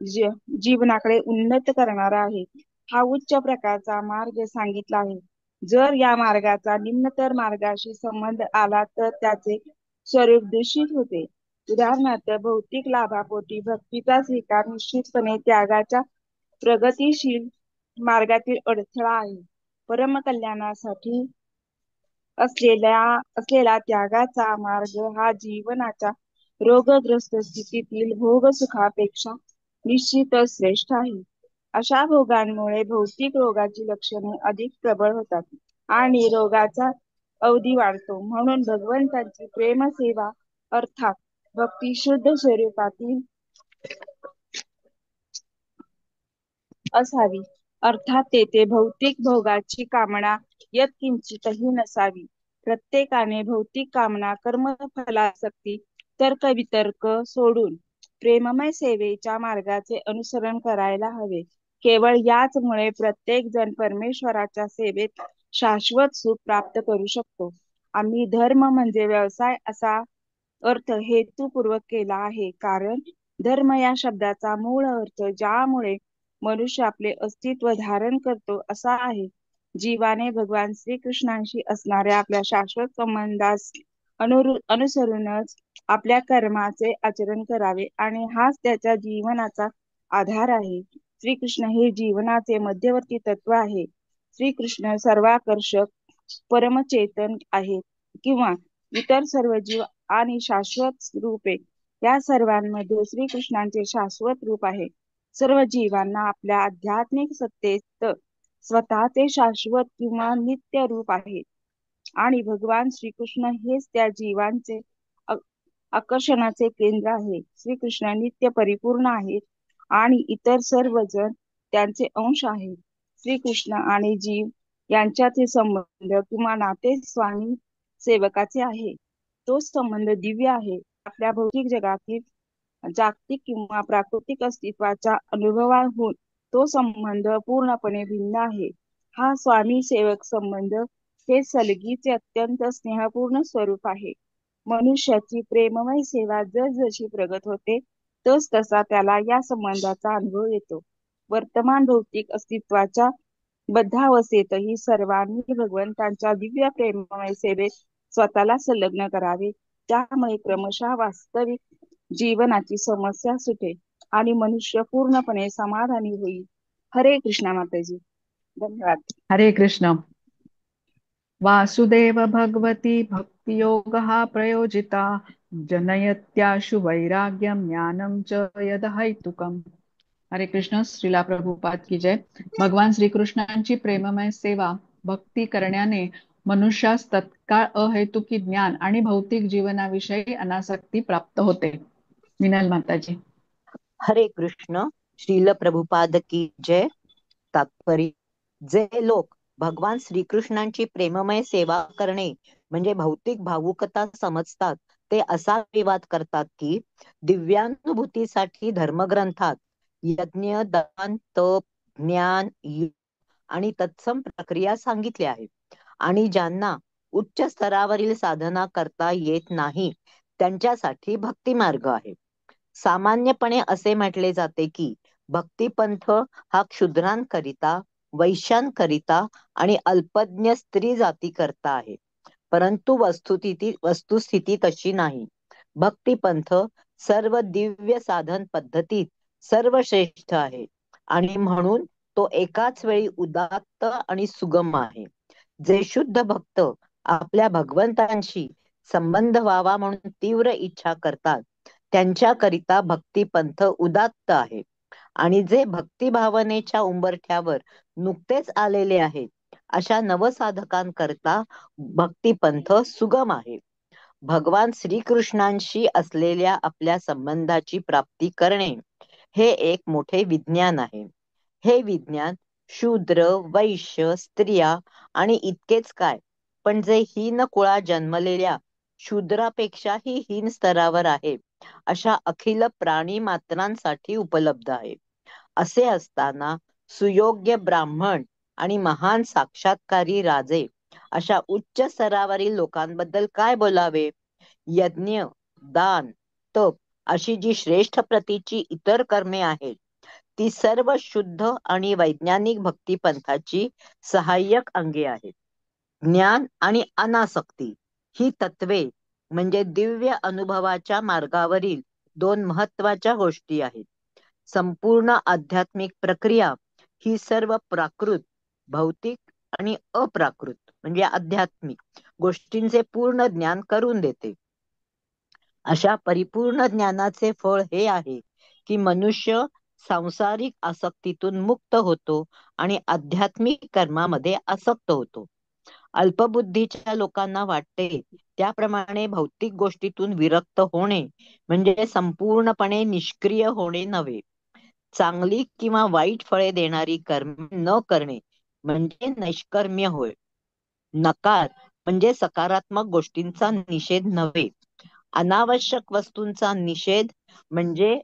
जीवनाकडे उन्नत करणारा आहे. हा उच्च प्रकारचा मार्ग सांगितला आहे. जर या मार्गाचा निम्नतर मार्गाशी संबंध आला तर त्याचे स्वरूप दूषित होते. उदाहरणार्थ भौतिक लाभापोटी भक्तीचा स्वीकार निश्चितपणे त्यागाच्या प्रगतीशील मार्गातील अडथळा आहे. परम कल्याणासाठी असलेला त्यागाचा मार्ग हा जीवनाच्या रोगग्रस्त स्थितीतील भोग सुखापेक्षा निश्चितच श्रेष्ठ आहे. अशा भोगांमुळे भौतिक रोगाची लक्षणे अधिक प्रबळ होतात आणि रोगाचा अवधी वाढतो. म्हणून भगवंतांची प्रेमसेवा अर्थात भक्ती शुद्ध स्वरूपातील असावी. अर्थात तेथे भौतिक भोगाची कामना यत्किंचितही नसावी. प्रत्येकाने भौतिक कामना, कर्मफलासक्ती, तर्कवितर्क सोडून प्रेममय सेवेच्या मार्गाचे अनुसरण करायला हवे. केवळ याचमुळे प्रत्येक जण परमेश्वराच्या सेवेत शाश्वत सुख प्राप्त करू शकतो. आम्ही धर्म म्हणजे व्यवसाय असा अर्थ हेतुपूर्वक केला आहे, कारण धर्म या शब्दाचा मूळ अर्थ ज्यामुळे मनुष्य आपले अस्तित्व धारण करतो असा आहे. जीवाने भगवान श्रीकृष्णांशी असणाऱ्या आपल्या शाश्वत संबंधास अनुसरूनच आपल्या कर्माचे आचरण करावे आणि हाच त्याच्या जीवनाचा आधार आहे. श्रीकृष्ण हे जीवनाचे मध्यवर्ती तत्व आहे. श्रीकृष्ण सर्वाकर्षक, परमचेतन आहेत किंवा इतर सर्व जीव आणि शाश्वत रूपे या सर्वांमध्ये श्रीकृष्णांचे शाश्वत रूप आहे. सर्व जीवांना आपल्या आध्यात्मिक सत्तेत स्वतःचे शाश्वत किंवा नित्य रूप आहे आणि भगवान श्रीकृष्ण हेच त्या जीवांचे आकर्षणाचे केंद्र आहे. श्रीकृष्ण नित्य परिपूर्ण आहेत आणि इतर सर्वजण त्यांचे अंश आहेत. श्रीकृष्ण आणि जीव यांच्यातील संबंध किंवा नाते स्वामी सेवकाचे आहे. तो संबंध दिव्य आहे. आपल्या भौतिक जगातील जागतिक किंवा प्राकृतिक अस्तित्वाच्या अनुभवाहून तो संबंध पूर्णपणे भिन्न आहे. हा स्वामी सेवक संबंध हे सलगीचे अत्यंत स्नेहपूर्ण स्वरूप आहे. मनुष्याची प्रेममय सेवा जसजशी प्रगत होते तस तसा त्याला या संबंधाचा अनुभव येतो. वर्तमान भौतिक अस्तित्वाच्या बद्धावस्थेतही सर्वांनी भगवंतांच्या दिव्य प्रेममय सेवेत स्वतःला संलग्न करावे. त्यामुळे क्रमशः वास्तविक जीवनाची समस्या सुटेल आणि मनुष्य पूर्णपणे समाधानी होईल. हरे कृष्णा माताजी. धन्यवाद. हरे कृष्ण. वासुदेव भगवती भक्तियोगः प्रयोजिता जनयत्याशु वैराग्यम ज्ञानम च यदहैतुकम्. हरे कृष्ण. श्रीला प्रभुपाद की जय. भगवान श्रीकृष्णांची प्रेममय सेवा भक्ती करण्याने मनुष्यास तत्काळ अहेतुकी ज्ञान आणि भौतिक जीवनाविषयी अनासक्ती प्राप्त होते. विनल माताजी. हरे कृष्ण. श्रील प्रभुपाद की जय. तात्पर्य: जे लोक भगवान श्रीकृष्णांची प्रेममय सेवा करणे म्हणजे भौतिक भावुकता समजतात ते असा विवाद करतात की दिव्यानुभूतीसाठी धर्मग्रंथात यज्ञ, दान, तप, ज्ञान, योग आणि तत्सम प्रक्रिया सांगितल्या आहेत आणि ज्यांना उच्च स्तरावरील साधना करता येत नाही त्यांच्यासाठी भक्ती मार्ग आहे. सामान्यपणे असे म्हटले जाते की भक्तिपंथ हा क्षुद्रांकरिता, वैश्यांकरिता आणि अल्पज्ञ स्त्री जाती करता आहे. परंतु वस्तुस्थिती तशी नाही. भक्तिपंथ सर्व दिव्य साधन पद्धतीत सर्वश्रेष्ठ आहे आणि म्हणून तो एकाच वेळी उदात्त आणि सुगम आहे. जे शुद्ध भक्त आपल्या भगवंतांशी संबंध व्हावा म्हणून तीव्र इच्छा करतात त्यांच्याकरिता भक्तिपंथ उदात्त आहे आणि जे भक्ती भावनेच्या उंबरठ्यावर नुकतेच आलेले आहेत अशा नवसाधकांकरता भक्तिपंथ सुगम आहे. भगवान श्रीकृष्णांशी असलेल्या आपल्या संबंधाची प्राप्ती करणे हे एक मोठे विज्ञान आहे. हे विज्ञान शूद्र, वैश्य, स्त्रिया आणि इतकेच काय पण जे हीन कुळात जन्मलेल्या शूद्रापेक्षाही हीन स्तरावर आहे अशा अखिल प्राणी मात्रांसाठी उपलब्ध आहे. असे असताना सुयोग्य ब्राह्मण आणि महान साक्षात्कारी राजे अशा उच्च स्तरावरील लोकांबद्दल काय बोलावे? यज्ञ, दान, तप अशी जी श्रेष्ठ प्रतीची इतर कर्मे आहेत ती सर्व शुद्ध आणि वैज्ञानिक भक्तिपंथाची सहाय्यक अंगे आहेत. ज्ञान आणि अनासक्ती ही तत्वे म्हणजे दिव्य अनुभवाच्या मार्गावरील दोन महत्वाच्या गोष्टी आहेत. संपूर्ण आध्यात्मिक प्रक्रिया ही सर्व प्राकृत, भौतिक आणि अप्राकृत म्हणजे आध्यात्मिक गोष्टींचे पूर्ण ज्ञान करून देते. अशा परिपूर्ण ज्ञानाचे फळ हे आहे की मनुष्य सांसारिक आसक्तीतून मुक्त होतो आणि आध्यात्मिक कर्मामध्ये आसक्त होतो. अल्पबुद्धीच्या लोकांना वाटते त्याप्रमाणे भौतिक गोष्टीतून विरक्त होणे म्हणजे संपूर्णपणे निष्क्रिय होणे नव्हे. चांगली किंवा वाईट फळे देणारी कर्म न करणे म्हणजे नैष्कर्म्य होय. नकार म्हणजे सकारात्मक गोष्टींचा निषेध नव्हे. अनावश्यक वस्तूंचा निषेध म्हणजे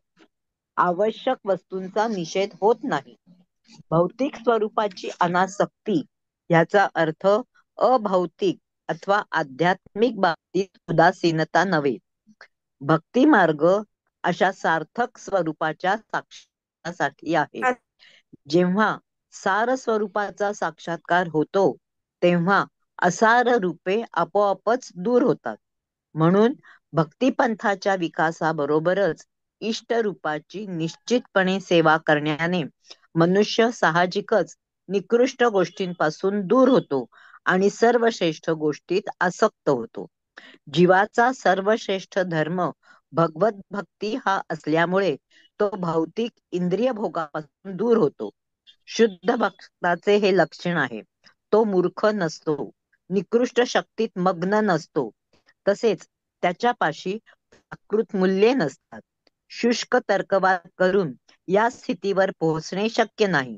आवश्यक वस्तूंचा निषेध होत नाही. भौतिक स्वरूपाची अनासक्ती याचा अर्थ अभौतिक अथवा आध्यात्मिक बाबतीत उदासीनता नव्हे. भक्ती मार्ग अशा सार्थक स्वरूपाच्या साक्षात्कारासाठी आहे. जेव्हा सार स्वरूपाचा साक्षात्कार होतो तेव्हा असार रूपे आपोआपच दूर होतात. म्हणून भक्तिपंथाच्या विकासाबरोबरच इष्ट रूपाची निश्चितपणे सेवा करण्याने मनुष्य साहजिकच निकृष्ट गोष्टींपासून दूर होतो आणि सर्वश्रेष्ठ गोष्टीत आसक्त होतो. जीवाचा सर्वश्रेष्ठ धर्म भगवत भक्ती हा असल्यामुळे तो भौतिक इंद्रिय भोगापासून दूर होतो. शुद्ध भक्ताचे हे लक्षण आहे. तो मूर्ख नसतो, निकृष्ट शक्तीत मग्न नसतो, तसेच त्याच्यापाशी प्राकृत मूल्ये नसतात. शुष्क तर्कवाद करून या स्थितीवर पोहोचणे शक्य नाही.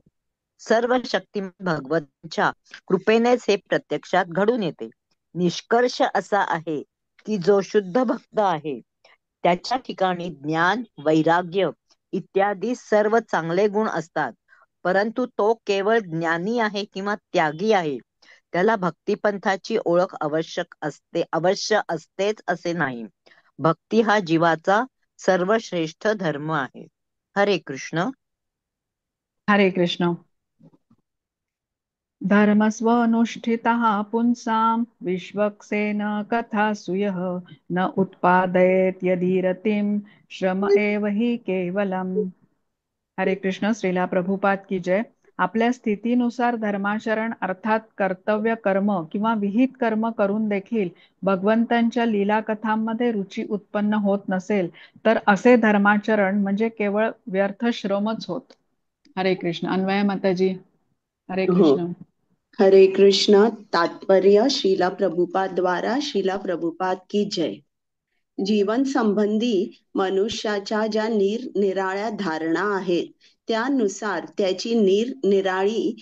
सर्व शक्तिमान भगवंताच्या कृपेनेच हे प्रत्यक्षात घडून येते. निष्कर्ष असा आहे की जो शुद्ध भक्त आहे त्याच्या ठिकाणी ज्ञान, वैराग्य इत्यादी सर्व चांगले गुण असतात. परंतु तो केवळ ज्ञानी आहे किंवा त्यागी आहे त्याला भक्तिपंथाची ओळख अवश्य असतेच असे नाही. भक्ती हा जीवाचा सर्वश्रेष्ठ धर्म आहे. हरे कृष्ण. हरे कृष्ण. धर्मस्वनुष्ठितः पुंसां विश्वक्सेन कथासु यः न उत्पादयेत् यदि रतिं श्रम एव हि केवलम्. हरे कृष्ण. श्रीला प्रभुपाद की जय. आपल्या स्थितीनुसार धर्माचरण अर्थात कर्तव्य कर्म किंवा विहित कर्म करून देखील भगवंतांच्या लीला कथांमध्ये रुची उत्पन्न होत नसेल तर असे धर्माचरण म्हणजे केवळ व्यर्थ श्रमच होत. हरे कृष्ण. अन्वय माताजी. हरे कृष्ण. हरे कृष्ण. तात्पर्य श्रीला प्रभुपाद द्वारा श्रीला प्रभुपाद की जय. जीवन संबंधी मनुष्याच्या ज्या निराळ्या धारणा आहेत त्यानुसार त्याची निराळी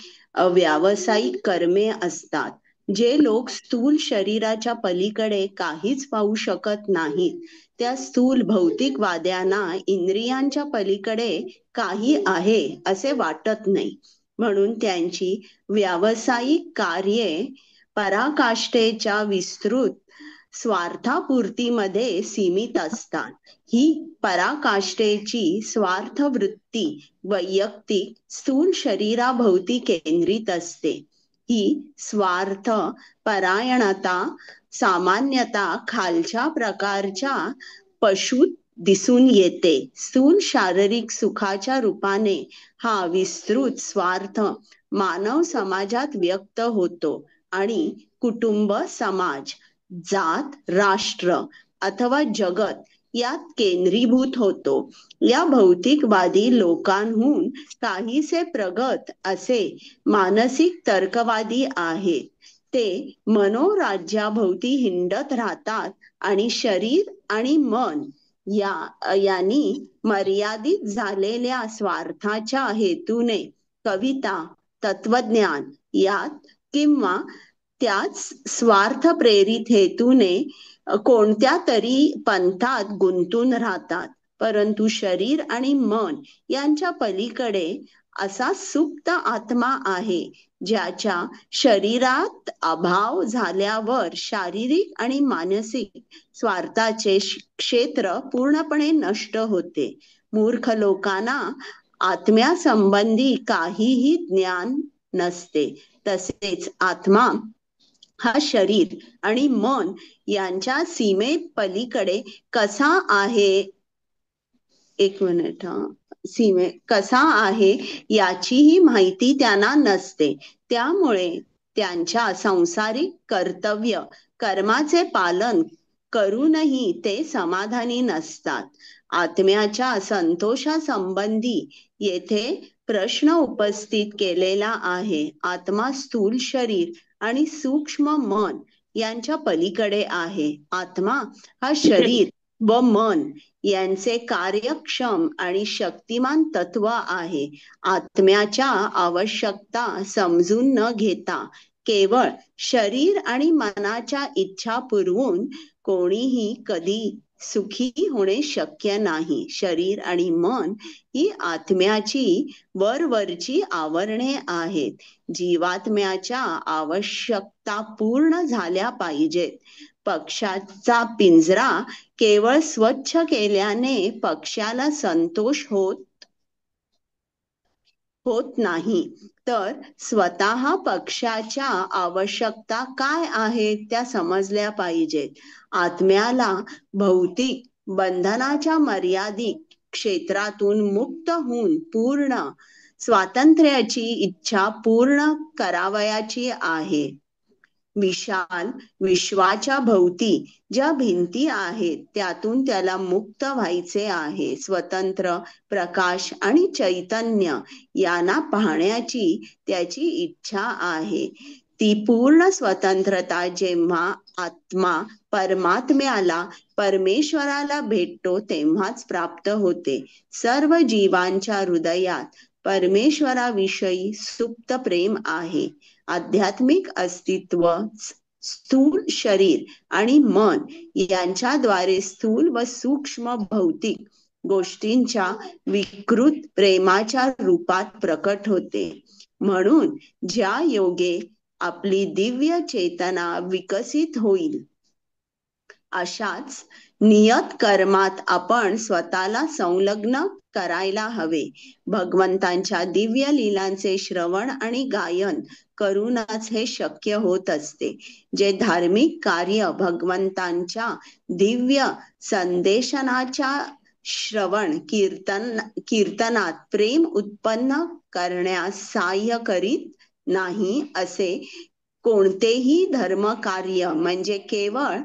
व्यावसायिक कर्मे असतात. जे लोक स्थूल शरीराच्या पलीकडे काहीच पाहू शकत नाहीत त्या स्थूल भौतिकवाद्यांना इंद्रियांच्या पलीकडे काही आहे असे वाटत नाही. म्हणून त्यांची व्यावसायिक कार्ये पराकाष्ठेच्या विस्तृत स्वार्थापूर्तीमध्ये सीमित असतात. ही पराकाष्ठेची स्वार्थ वृत्ती वैयक्तिक स्थूल शरीराभोवती केंद्रित असते. ही स्वार्थ परायणता सामान्यतः खालच्या प्रकारच्या पशूत दिसून येते. स्थूल शारीरिक सुखाच्या रूपाने हा विस्तृत स्वार्थ मानव समाजात व्यक्त होतो आणि कुटुंब, समाज, जात, राष्ट्र अथवा जगत यात केंद्रीभूत होतो. या भौतिकवादी लोकांहून काहीसे प्रगत असे मानसिक तर्कवादी आहेत. ते मनोराज्याभोवती हिंडत राहतात आणि शरीर आणि मन यांनी मर्यादित झालेल्या स्वार्थाच्या हेतूने कविता, तत्वज्ञान यात किंवा त्याच स्वार्थ प्रेरित हेतूने कोणत्या तरी पंथात गुंतून राहतात. परंतु शरीर आणि मन यांच्या पलीकडे असा सुप्त आत्मा आहे ज्याच्या शरीरात अभाव झाल्यावर शारीरिक आणि मानसिक स्वार्थाचे क्षेत्र पूर्णपणे नष्ट होते. मूर्ख लोकांना आत्म्यासंबंधी काहीही ज्ञान नसते. तसेच आत्मा हा शरीर आणि मन यांच्या सीमे पलीकडे कसा आहे कसा आहे याचीही माहिती त्यांना नसते. त्यामुळे त्यांच्या सांसारिक कर्तव्य कर्माचे पालन करूनही ते समाधानी नसतात. आत्म्याच्या संतोषासंबंधी येथे प्रश्न उपस्थित केलेला आहे. आत्मा स्थूल शरीर आणि सूक्ष्म मन यांच्या पलीकडे आहे. आत्मा हा शरीर व मन यांचे कार्यक्षम आणि शक्तिमान तत्व आहे. आत्म्याच्या आवश्यकता समजून न घेता केवळ शरीर आणि मनाच्या इच्छा पुरवून कोणीही कधी सुखी होणे शक्य नाही. शरीर आणि मन ही आत्म्याची वरवरची आवरणे आहेत. जीवात्म्याच्या आवश्यकता पूर्ण झाल्या पाहिजेत. पक्ष्याचा पिंजरा केवळ स्वच्छ केल्याने पक्ष्याला संतोष होत नाही, तर स्वतः पक्ष्याच्या आवश्यकता काय आहेत त्या समजल्या पाहिजेत. आत्म्याला भौतिक बंधनाच्या मर्यादित क्षेत्रातून मुक्त होऊन पूर्ण स्वातंत्र्याची इच्छा पूर्ण करावयाची आहे. विशाल विश्वाच्या भोवती ज्या भिंती आहेत त्यातून त्याला मुक्त व्हायचे आहे. स्वतंत्र प्रकाश आणि चैतन्य यांना पाहण्याची त्याची इच्छा आहे. ती पूर्ण स्वतंत्रता जेव्हा आत्मा परमात्म्याला परमेश्वराला भेटतो तेव्हाच प्राप्त होते. सर्व जीवांच्या हृदयात परमेश्वराविषयी सुप्त प्रेम आहे. आध्यात्मिक अस्तित्व स्थूल शरीर आणि मन यांच्याद्वारे स्थूल व सूक्ष्म भौतिक गोष्टींच्या विकृत प्रेमाच्या रूपात प्रकट होते. म्हणून ज्या योगे आपली दिव्य चेतना विकसित होईल अशाच नियत कर्मात आपण स्वतःला संलग्न करायला हवे. भगवंतांच्या दिव्य लीलांचे श्रवण आणि गायन करूनच हे शक्य होत असते. जे धार्मिक कार्य भगवंतांच्या दिव्य संदेशनाच्या श्रवण कीर्तनात प्रेम उत्पन्न करण्यास सहाय्य करीत नाही, असे कोणतेही धर्मकार्य म्हणजे केवळ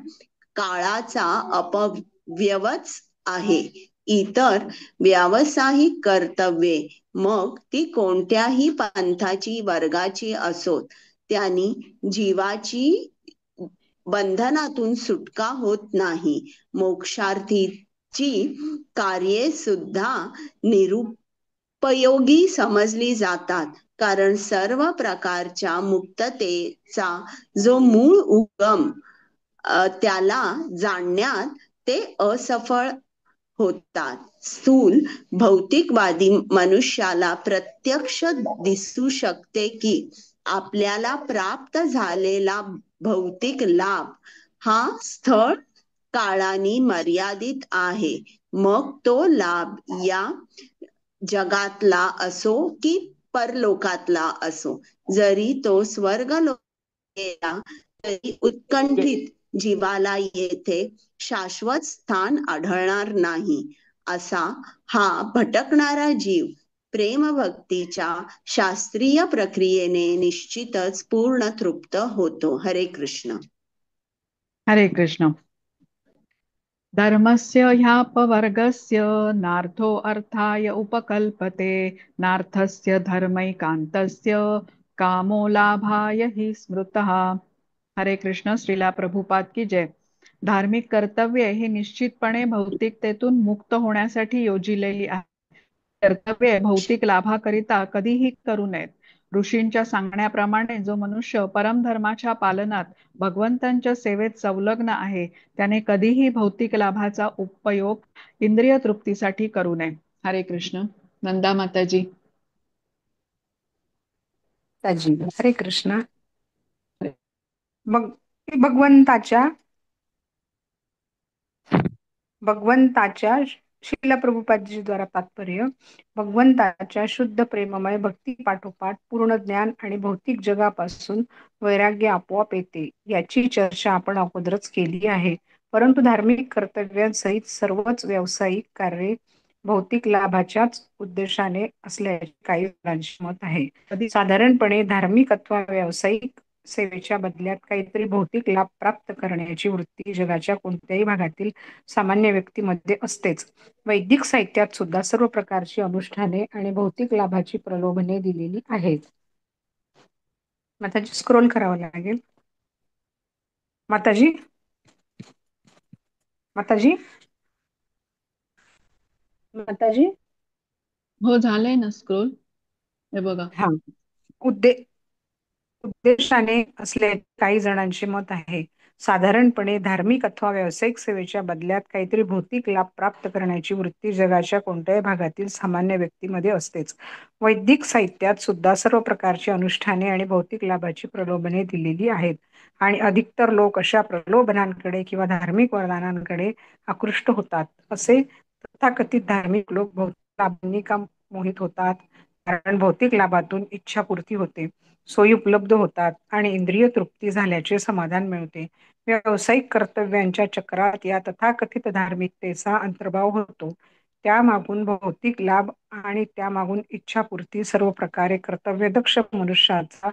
काळाचा अपव्ययच आहे. इतर व्यावसायिक कर्तव्ये मग ती कोणत्याही पंथाची वर्गाची असोत, त्यांनी जीवाची बंधनातून सुटका होत नाही. मोक्षार्थीची कार्ये सुद्धा निरुपयोगी समजली जातात, कारण सर्व प्रकारच्या मुक्ततेचा जो मूळ उगम त्याला जाणण्यात ते असफळ होतात. स्थूल भौतिकवादी मनुष्याला प्रत्यक्ष दिसू शकते की आपल्याला प्राप्त झालेला भौतिक लाभ हा स्थळ काळाने मर्यादित आहे. मग तो लाभ या जगातला असो की परलोकातला असो, जरी तो स्वर्गलोक गेला तरी उत्कंठित जीवाला येथे शाश्वत स्थान आढळणार नाही. असा हा भटकणारा जीव प्रेमभक्तीच्या शास्त्रीय प्रक्रियेने निश्चितच पूर्ण तृप्त होतो. हरे कृष्ण. हरे कृष्ण. धर्मस्य ह्यापवर्गस्य नार्थो अर्थाय उपकल्पते नार्थस्य धर्मैकान्तस्य कामो लाभाय हि स्मृतः. हरे कृष्ण. श्रीला प्रभुपाद की जय. धार्मिक कर्तव्ये ही निश्चितपणे भौतिकतेतून मुक्त होण्यासाठी योजिलेली आहेत. कर्तव्ये भौतिक लाभाकरिता कधीही करू नयेत. ऋषींच्या सांगण्याप्रमाणे जो मनुष्य परमधर्माच्या पालनात भगवंतांच्या सेवेत संलग्न आहे त्याने कधीही भौतिक लाभाचा उपयोग इंद्रिय तृप्तीसाठी करू नये. हरे कृष्ण. नंदा माताजी. हरे कृष्ण. भगवंताच्या श्रील प्रभुपादजी द्वारा तात्पर्य. भगवंताच्या शुद्ध प्रेममय भक्ती पाठोपाठ पूर्ण ज्ञान आणि भौतिक जगापासून वैराग्य आपोआप येते, याची चर्चा आपण अगोदरच केली आहे. परंतु धार्मिक कर्तव्यांसहित सर्वच व्यावसायिक कार्ये भौतिक लाभाच्याच उद्देशाने असल्याचे काही जणांचे मत आहे. साधारणपणे धार्मिक अथवा व्यावसायिक सेवेच्या बदल्यात काहीतरी भौतिक लाभ प्राप्त करण्याची वृत्ती जगाच्या कोणत्याही भागातील सामान्य व्यक्तीमध्ये असतेच. वैदिक साहित्यात सुद्धा सर्व प्रकारची अनुष्ठाने आणि भौतिक लाभाची प्रलोभने दिलेली आहेत. माताजी स्क्रोल करावं लागेल. माताजी माताजी माताजी हो, झालंय ना स्क्रोल. हे बघा. हा. उद्देशाने असल्याचे काही जणांचे मत आहे. साधारणपणे धार्मिक अथवा व्यावसायिक सेवेच्या बदल्यात काहीतरी भौतिक लाभ प्राप्त करण्याची वृत्ती जगाच्या कोणत्याही भागातील सामान्य व्यक्तीमध्ये असतेच. वैदिक साहित्यात सुद्धा सर्व प्रकारची अनुष्ठाने आणि भौतिक लाभाची प्रलोभने दिलेली आहेत आणि अधिकतर लोक अशा प्रलोभनांकडे किंवा धार्मिक वरदानांकडे आकृष्ट होतात. असे तथाकथित धार्मिक लोक भौतिक लाभांनी का मोहित होतात? कारण भौतिक लाभातून इच्छापूर्ती होते, सोयी उपलब्ध होतात आणि इंद्रिय तृप्ती झाल्याचे समाधान मिळते. व्यावसायिक कर्तव्यांच्या चक्रात या तथाकथित धार्मिकतेचा अंतर्भाव होतो. त्यामागून भौतिक लाभ आणि त्यामागून इच्छापूर्ती सर्व प्रकारे कर्तव्यदक्ष मनुष्याचा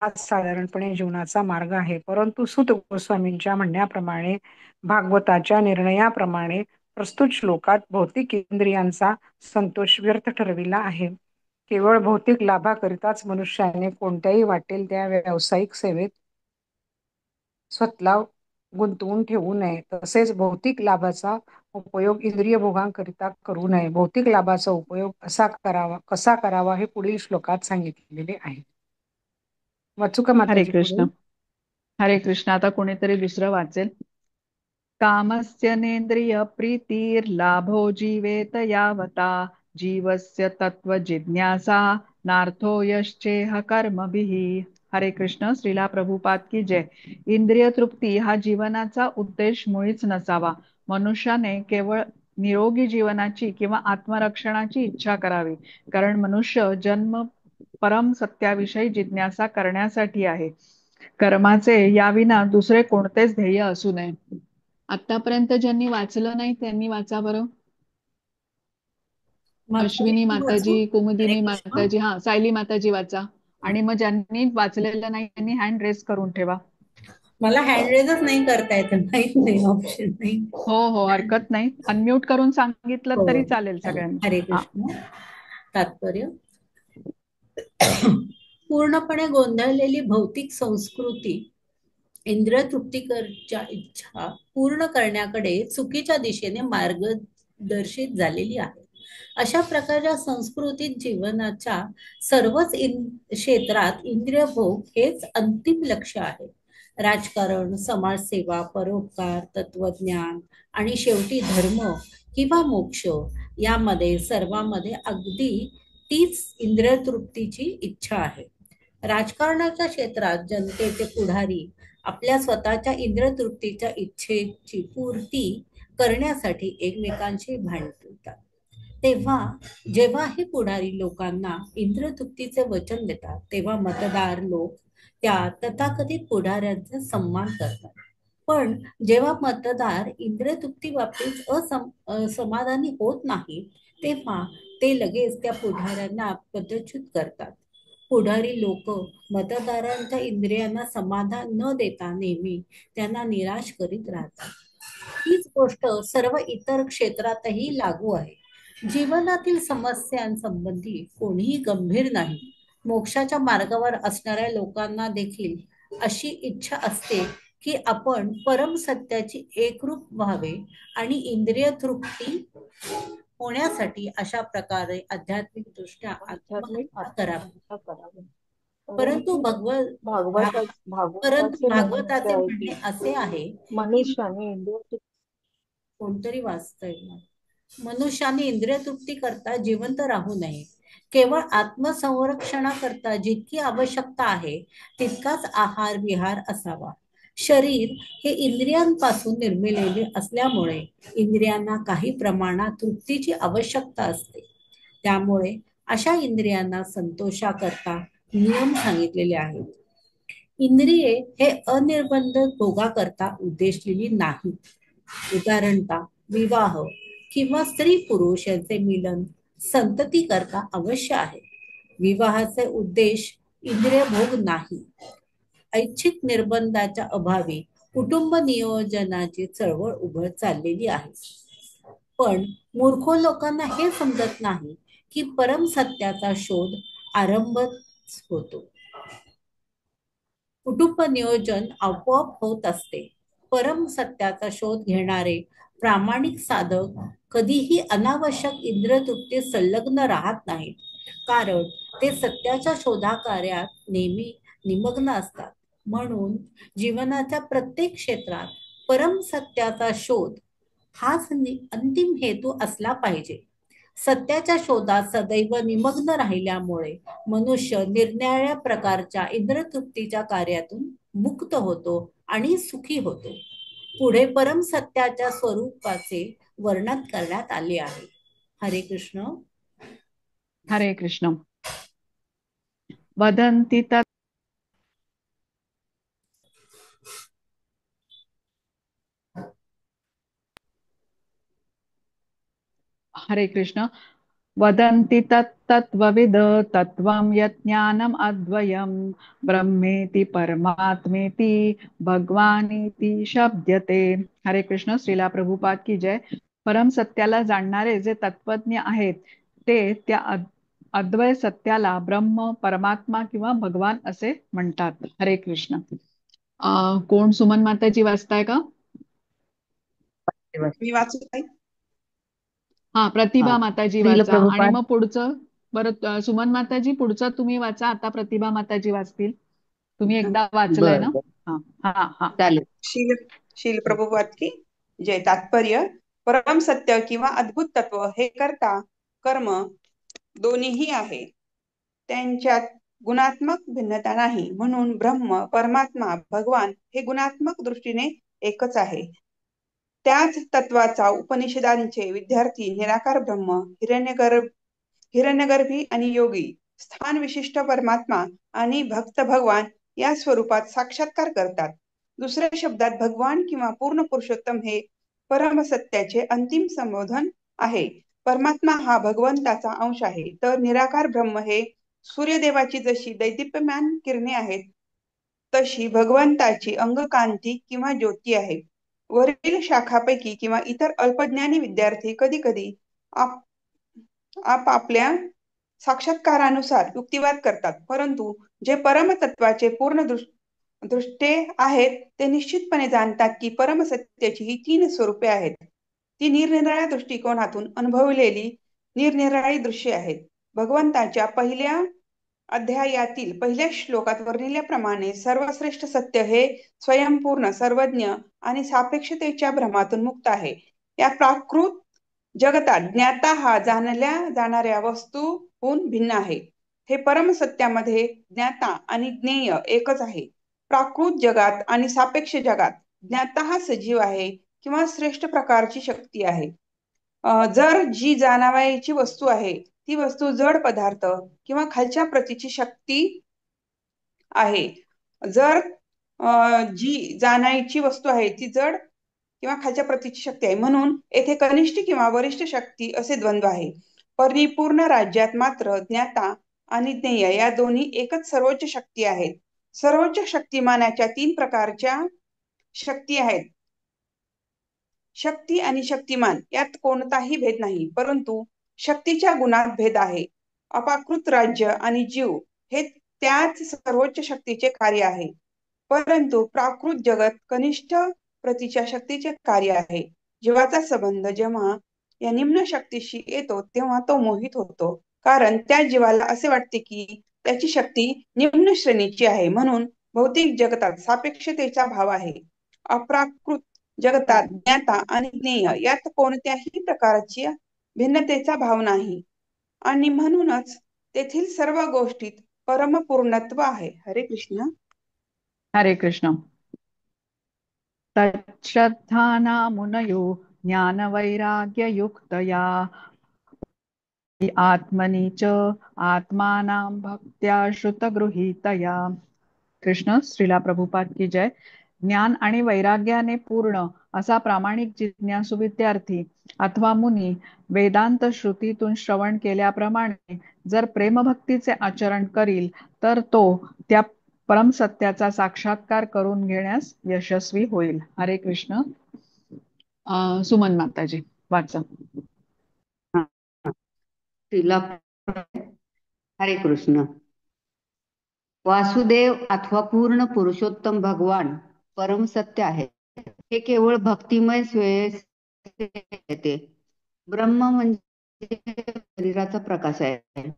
हाच साधारणपणे जीवनाचा मार्ग आहे. परंतु सूत गोस्वामींच्या म्हणण्याप्रमाणे भागवताच्या निर्णयाप्रमाणे प्रस्तुत श्लोकात भौतिक इंद्रियांचा संतोष व्यर्थ ठरविला आहे. केवळ भौतिक लाभाकरिताच मनुष्याने कोणत्याही वाटेल त्या व्यावसायिक सेवेत स्वतःला गुंतवून ठेवू नये. तसेच भौतिक लाभाचा उपयोग इंद्रिय भोगांकरिता करू नये. भौतिक लाभाचा उपयोग कसा करावा हे पुढील श्लोकात सांगितलेले आहे. वाचू का हरे माताजी कृष्ण. पुढे? हरे कृष्ण. आता कोणीतरी दुसरं वाचेल. कामस्य नेंद्रिय प्रीतिर्लाभो जीवेत यावता जीवस्य तत्व जिज्ञासा नार्थो यश्चेह कर्मभिः. हरे कृष्ण. श्रीला प्रभुपाद की जय. इंद्रिय तृप्ती हा जीवनाचा उद्देश मुळीच नसावा. मनुष्याने केवळ निरोगी जीवनाची किंवा आत्मरक्षणाची इच्छा करावी. कारण मनुष्य जन्म परम सत्याविषयी जिज्ञासा करण्यासाठी आहे. कर्माचे याविना दुसरे कोणतेच ध्येय असू नये. आतापर्यंत ज्यांनी वाचलं नाही त्यांनी वाचा बरं. अश्विनी माताजी, कुमुदिनी माताजी, हा सायली माताजी वाचा. आणि मग ज्यांनी वाचलेलं नाही त्यांनी हँड रेस करून ठेवा. मला हँड रेजच नाही करता येत, माहित नाही, ऑप्शन नाही. हो हरकत नाही. अनम्यूट करून सांगितलं हो, तरी चालेल सगळ्यांना. हरे कृष्ण. तात्पर्य: पूर्णपणे गोंधळलेली भौतिक संस्कृती इंद्रियतृप्तीच्या इच्छा पूर्ण करण्याकडे चुकीच्या दिशेने मार्गदर्शित झालेली आहे. अशा प्रकारच्या संस्कृतीत जीवनाच्या सर्वच क्षेत्रात इंद्रिय भोग हेच अंतिम लक्ष्य आहे. राजकारण, समाजसेवा, परोपकार, तत्वज्ञान आणि शेवटी धर्म किंवा मोक्ष यामध्ये सर्वांमध्ये अगदी तीच इंद्रियतृप्तीची इच्छा आहे. राजकारणाच्या क्षेत्रात जनतेचे पुढारी आपल्या स्वतःच्या इंद्रियतृप्तीच्या इच्छेची पूर्ती करण्यासाठी एकमेकांशी भांडतात. जेव्हा हे पुढारी लोकांना इंद्रियतृप्तीचे वचन देतात तेव्हा मतदार लोक त्या तथाकथित पुढाऱ्यांचा सन्मान करतात. पण जेव्हा मतदार इंद्रियतृप्ती बाबतीत असमाधानी होत नाही तेव्हा ते लगेच त्या पुढाऱ्यांना पदच्युत करतात. पुढारी लोक मतदारांच्या इंद्रियांना समाधान न देता नेहमी त्यांना निराश करीत राहतात. हीच गोष्ट सर्व इतर क्षेत्रातही लागू आहे. जीवनातील समस्यांसंबंधी कोणीही गंभीर नाही. मोक्षाच्या मार्गावर असणाऱ्या लोकांना देखील अशी इच्छा असते की आपण परम सत्याची एकरूप व्हावे आणि इंद्रिय तृप्ती होण्यासाठी अशा प्रकारे आध्यात्मिक दृष्ट्या आत्महत्या करावी. परंतु भागवताचे म्हणणे असे आहे की कोणतरी वाचतंय, मनुष्याने इंद्रिय तृप्ती करता जिवंत राहू नये. केवळ आत्मसंरक्षणाकरता जितकी आवश्यकता आहे तितकाच आहार विहार असावा. शरीर हे इंद्रियांपासून निर्मिलेले असल्यामुळे इंद्रियांना काही प्रमाणात तृप्तीची आवश्यकता असते. त्यामुळे अशा इंद्रियांना संतोषाकरता नियम सांगितलेले आहेत. इंद्रिये हे अनिर्बंध भोगाकरता उद्देशलेली नाहीत. उदाहरणतः विवाह किंवा स्त्री पुरुष यांचे मिलन संतती करता अवश्य आहे. विवाहाचे उद्देश इंद्रिय भोग नाही. ऐच्छिक निर्बंधाच्या अभावी कुटुंब नियोजनाची चळवळ उभं चाललेली आहे. पण मूर्ख लोकांना हे समजत नाही की परम सत्याचा शोध आरंभच होतो. कुटुंब नियोजन आपोआप होत असते. परम सत्याचा शोध घेणारे प्रामाणिक साधक कधीही अनावश्यक इंद्रियतृप्ती संलग्न राहत नाहीत, कारण ते सत्याच्या शोधाकार्यात नेहमी निमग्न असतात. म्हणून जीवनाच्या प्रत्येक क्षेत्रात परम सत्याचा शोध हाच अंतिम हेतू असला पाहिजे. सत्याच्या शोधात सदैव निमग्न राहिल्यामुळे मनुष्य निरनिराळ्या प्रकारच्या इंद्रियतृप्तीच्या कार्यातून मुक्त होतो आणि सुखी होतो. पुढे परम सत्याच्या स्वरूपाचे वर्णन करण्यात आले आहे. हरे कृष्ण. हरे कृष्ण. वदन्ति तत् हरे कृष्ण. वदन्ति तत्तत्त्वविद तत्त्वं यज्ञानम् अद्वयं ब्रह्मेति परमात्मेति भगवानीति शब्दते. हरे कृष्ण. श्रीला प्रभुपाद की जय. परम सत्याला जाणणारे जे तत्वज्ञ आहेत ते त्या अद्वय सत्याला ब्रह्म, परमात्मा किंवा भगवान असे म्हणतात. हरे कृष्ण. कोण सुमन माताजी वाचताय का? मी वाचू ताई? हा, प्रतिभा हा. माताजी श्रील वाचा आणि प्रभुपाद. मग पुढचं परत सुमन माताजी पुढचं तुम्ही वाचा. आता प्रतिभा माताजी वाचतील. तुम्ही एकदा वाचलंय बर ना? बर हा हा हा. चालेल. शील शील प्रभुपाद की जय. तात्पर्य: परम सत्य किंवा अद्भुत तत्व हे कर्ता कर्म दोन्हीही आहे. त्यांच्यात गुणात्मक भिन्नता नाही. म्हणून ब्रह्म, परमात्मा, भगवान हे गुणात्मक दृष्टीने एकच आहे. त्याच तत्वाचा उपनिषदांचे विद्यार्थी निराकार ब्रह्म, हिरण्यगर्भी आणि योगी स्थान विशिष्ट परमात्मा आणि भक्त भगवान या स्वरूपात साक्षात्कार करतात. दुसऱ्या शब्दात भगवान किंवा पूर्ण पुरुषोत्तम हे परमसत्याचे अंतिम संबोधन आहे. परमात्मा हा भगवंताचा अंश आहे, तर निराकार ब्रह्म हे सूर्यदेवाची जशी दैदिप्यमान किरणे आहेत, तशी भगवंताची अंगकांती किंवा ज्योती आहे. वरील शाखापैकी किंवा इतर अल्पज्ञानी विद्यार्थी कधी कधी आपापल्या साक्षात्कारानुसार युक्तिवाद करतात, परंतु जे परमतत्वाचे पूर्ण दृष्टे आहेत ते निश्चितपणे जाणतात की परमसत्याची ही 3 स्वरूपे आहेत. ती निरनिराळ्या दृष्टिकोनातून अनुभवलेली निरनिराळी दृश्ये आहेत. भगवंताच्या पहिल्या अध्यायातील पहिल्या श्लोकात वर्णिल्याप्रमाणे सर्वश्रेष्ठ सत्य हे स्वयंपूर्ण, सर्वज्ञ आणि सापेक्षतेच्या भ्रमातून मुक्त आहे. या प्राकृत जगतात ज्ञाता हा जाणल्या जाणाऱ्या वस्तूहून भिन्न आहे. हे परमसत्यामध्ये ज्ञाता आणि ज्ञेय एकच आहे. प्राकृत जगात आणि सापेक्ष जगात ज्ञाता हा सजीव आहे किंवा श्रेष्ठ प्रकारची शक्ती आहे. जर जी जाणावयाची वस्तू आहे ती वस्तू जड पदार्थ किंवा खालच्या प्रतीची शक्ती आहे. जर जी जाणायची वस्तू आहे ती जड किंवा खालच्या प्रतीची शक्ती आहे. म्हणून येथे कनिष्ठ किंवा वरिष्ठ शक्ती असे द्वंद्व आहे. परिपूर्ण राज्यात मात्र ज्ञाता आणि ज्ञेय या दोन्ही एकच सर्वोच्च शक्ती आहेत. सर्वोच्च शक्तिमानाच्या 3 प्रकारच्या शक्ती आहेत. शक्ती आणि शक्तिमान यात कोणताही भेद नाही, परंतु शक्तीच्या गुणात भेद आहे. अपाकृत राज्य आणि जीव हे त्याच सर्वोच्च शक्तीचे कार्य आहे, परंतु प्राकृत जगत कनिष्ठ प्रतीच्या शक्तीचे कार्य आहे. जीवाचा संबंध जेव्हा या निम्न शक्तीशी येतो तेव्हा तो मोहित होतो, कारण त्या जीवाला असे वाटते की त्याची शक्ती निम्न श्रेणीची आहे. म्हणून भौतिक जगतात सापेक्षतेचा भाव आहे. अप्राकृत जगतात ज्ञाता आणि ज्ञेय यात कोणत्याही प्रकारची भिन्नतेचा भाव नाही आणि म्हणूनच तेथील सर्व गोष्टीत परमपूर्णत्व आहे. हरे कृष्ण. हरे कृष्ण. तच्छ्रद्धाना मुनयो ज्ञानवैराग्ययुक्तया आत्मनि च आत्मानां भक्त्या श्रुतगृहीतया. कृष्ण. श्रीला प्रभुपाद की जय. ज्ञान आणि वैराग्याने पूर्ण असा प्रामाणिक जिज्ञासू विद्यार्थी अथवा मुनी वेदांत श्रुतीतून श्रवण केल्याप्रमाणे जर प्रेमभक्तीचे आचरण करील तर तो त्या परमसत्याचा साक्षात्कार करून घेण्यास यशस्वी होईल. हरे कृष्ण. सुमन माताजी वाचा. हरे कृष्ण. वासुदेव अथवा पूर्ण पुरुषोत्तम भगवान परम सत्य आहे. हे केवळ भक्तिमय येते. ब्रह्म म्हणजे शरीराचा प्रकाश आहे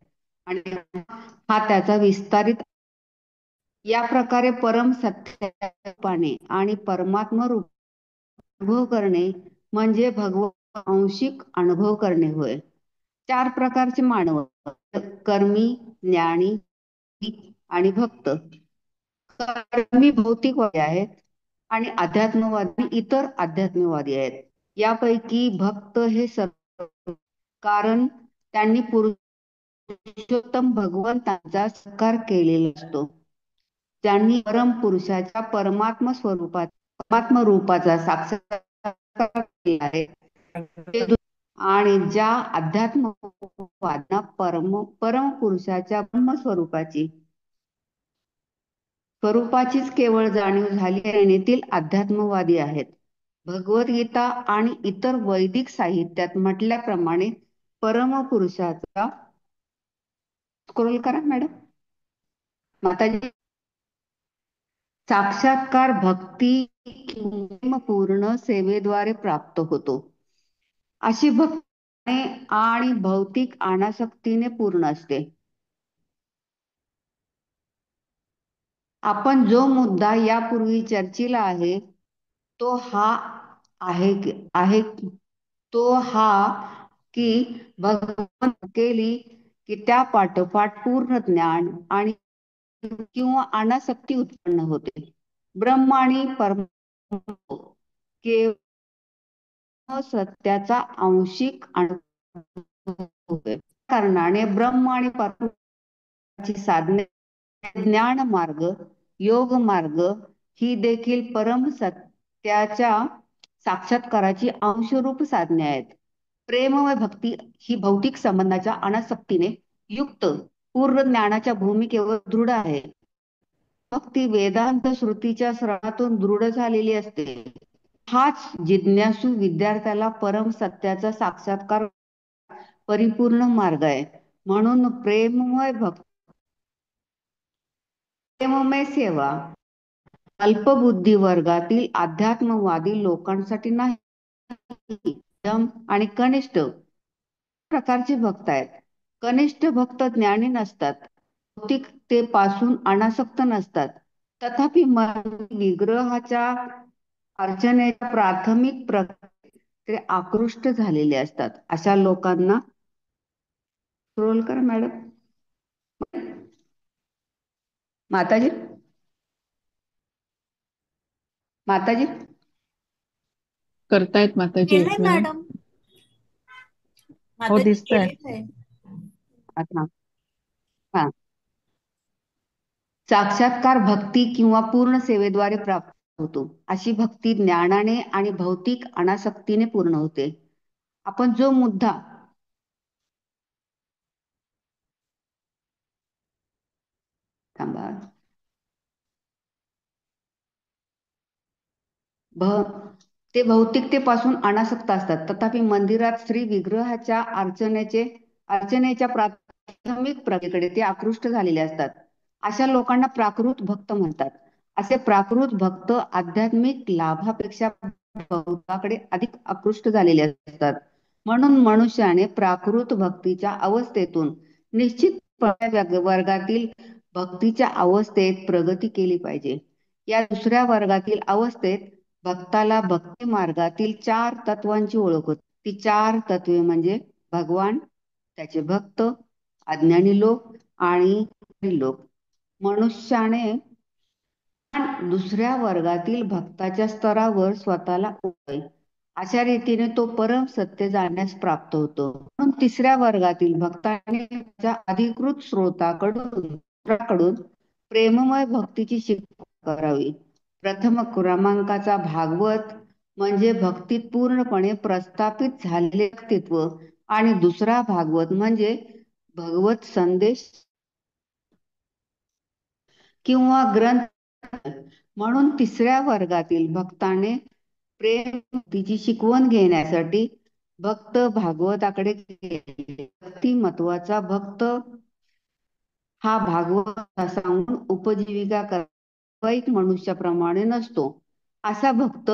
आणि हा त्याचा विस्तारित. या प्रकारे परम सत्याने आणि परमात्मा रूप अनुभव करणे म्हणजे भगवान अंशिक अनुभव करणे होय. 4 प्रकारचे मानव: कर्मी, ज्ञानी आणि भक्त. कर्मी भौतिकवादी आहेत आणि अध्यात्मवादी इतर अध्यात्मवादी आहेत. यापैकी भक्त हे सर्व, कारण त्यांनी पुरुषोत्तम भगवंताचा साकार केलेला असतो. त्यांनी परम पुरुषाच्या परमात्मा स्वरूपात परमात्मा रूपाचा साक्षात्कार केला आहे. आणि ज्या अध्यात्मवादांना परमपुरुषाच्या स्वरूपाचीच केवळ जाणीव झाली आहे तील अध्यात्मवादी आहेत. भगवद्गीता आणि इतर वैदिक साहित्यात म्हटल्याप्रमाणे परमपुरुषाचा स्क्रोल करा मॅडम माताजी साक्षात्कार भक्ती पूर्ण सेवेद्वारे प्राप्त होतो. अशी भक्ती आणि भौतिक अनासक्तीने पूर्ण असते. आपण जो मुद्दा यापूर्वी चर्चिला आहे तो हा आहे की भगवान केली की त्या पाठोपाठ पूर्ण ज्ञान आणि किंवा अनासक्ती उत्पन्न होते. ब्रह्म आणि परम केवळ सत्याचा आंशिक कारणाने ब्रह्म आणि परमाची साधने ज्ञान मार्ग योग मार्ग ही देखील परम सत्याच्या साक्षात्काराची अंशरूप साधने आहेत. प्रेम व भक्ती ही भौतिक संबंधाच्या अनासक्तीने युक्त पूर्ण ज्ञानाच्या भूमिकेवर दृढ आहे. भक्ती वेदांत श्रुतीच्या श्रवणातून दृढ झालेली असते. हाच जिज्ञासू विद्यार्थ्याला परम सत्याचा साक्षात्कार परिपूर्ण मार्ग आहे. म्हणून प्रेममय सेवा अल्पबुद्धी वर्गातील अध्यात्मवादी लोकांसाठी नाही. आणि कनिष्ठ प्रकारचे भक्त आहेत. कनिष्ठ भक्त ज्ञानी नसतात, भौतिकतेपासून अनासक्त नसतात, तथापि विग्रहाच्या अर्चनेच्या प्राथमिक प्रक्रियेत ते आकृष्ट झालेले असतात. अशा लोकांना स्क्रोल करा मॅडम माताजी करतायत माताजी एक केलंय मिनिट. मॅडम हो माताजी दिसतंय. केलेलं आहे. अच्छा हा साक्षात्कार भक्ती किंवा पूर्ण सेवेद्वारे प्राप्त होतो. अशी भक्ती ज्ञानाने आणि भौतिक अनासक्तीने पूर्ण होते. आपण जो मुद्दा थांबा ते भौतिकतेपासून अनासक्त असतात, तथापि मंदिरात श्री विग्रहाच्या अर्चनेच्या प्राथमिक प्रक्रियेकडे ते आकृष्ट झालेले असतात. अशा लोकांना प्राकृत भक्त म्हणतात. असे प्राकृत भक्त आध्यात्मिक लाभापेक्षा भौताकडे अधिक आकृष्ट झालेले असतात. म्हणून मनुष्याने प्राकृत भक्तीच्या अवस्थेतून निश्चितपणे वर्गातील भक्तीच्या अवस्थेत प्रगती केली पाहिजे. या दुसऱ्या वर्गातील अवस्थेत भक्ताला भक्ती मार्गातील 4 तत्वांची ओळख होते. ती 4 तत्वे म्हणजे भगवान, त्याचे भक्त, अज्ञानी लोक आणि लोक. मनुष्याने दुसऱ्या वर्गातील भक्ताच्या स्तरावर स्वतःला अशा रीतीने तो परम सत्य जाणण्यास प्राप्त होतो. म्हणून तिसऱ्या वर्गातील भक्ताने त्याच्या अधिकृत स्रोताकडून प्रेममय भक्तीची शिकवण करावी. प्रथम क्रमांकाचा भागवत म्हणजे भक्तीत पूर्णपणे प्रस्थापित झालेले व्यक्तित्व आणि दुसरा भागवत म्हणजे भगवत संदेश किंवा ग्रंथ. म्हणून तिसऱ्या वर्गातील भक्ताने प्रेम भक्तीची शिकवण घेण्यासाठी भक्त भागवताकडे गेले. महत्वाचा भक्त हा भागवत सांगून उपजीविका वाईट मनुष्याप्रमाणे नसतो. असा भक्त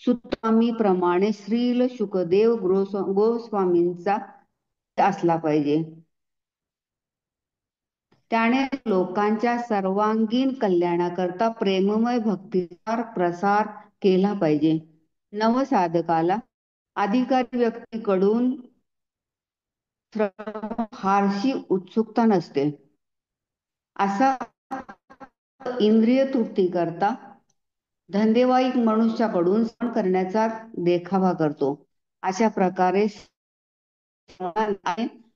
सुतस्वामी प्रमाणे श्रील शुकदेव गोस्वामींचा असला पाहिजे. त्याने लोकांच्या सर्वांगीण कल्याणाकरता प्रेममय भक्तीचा प्रसार केला पाहिजे. नवसाधकाला अधिकारी व्यक्तीकडून फारशी उत्सुकता नसते. असा इंद्रिय तृप्ती करता धंदेवाईक मनुष्याकडून करण्याचा देखावा करतो. अशा प्रकारे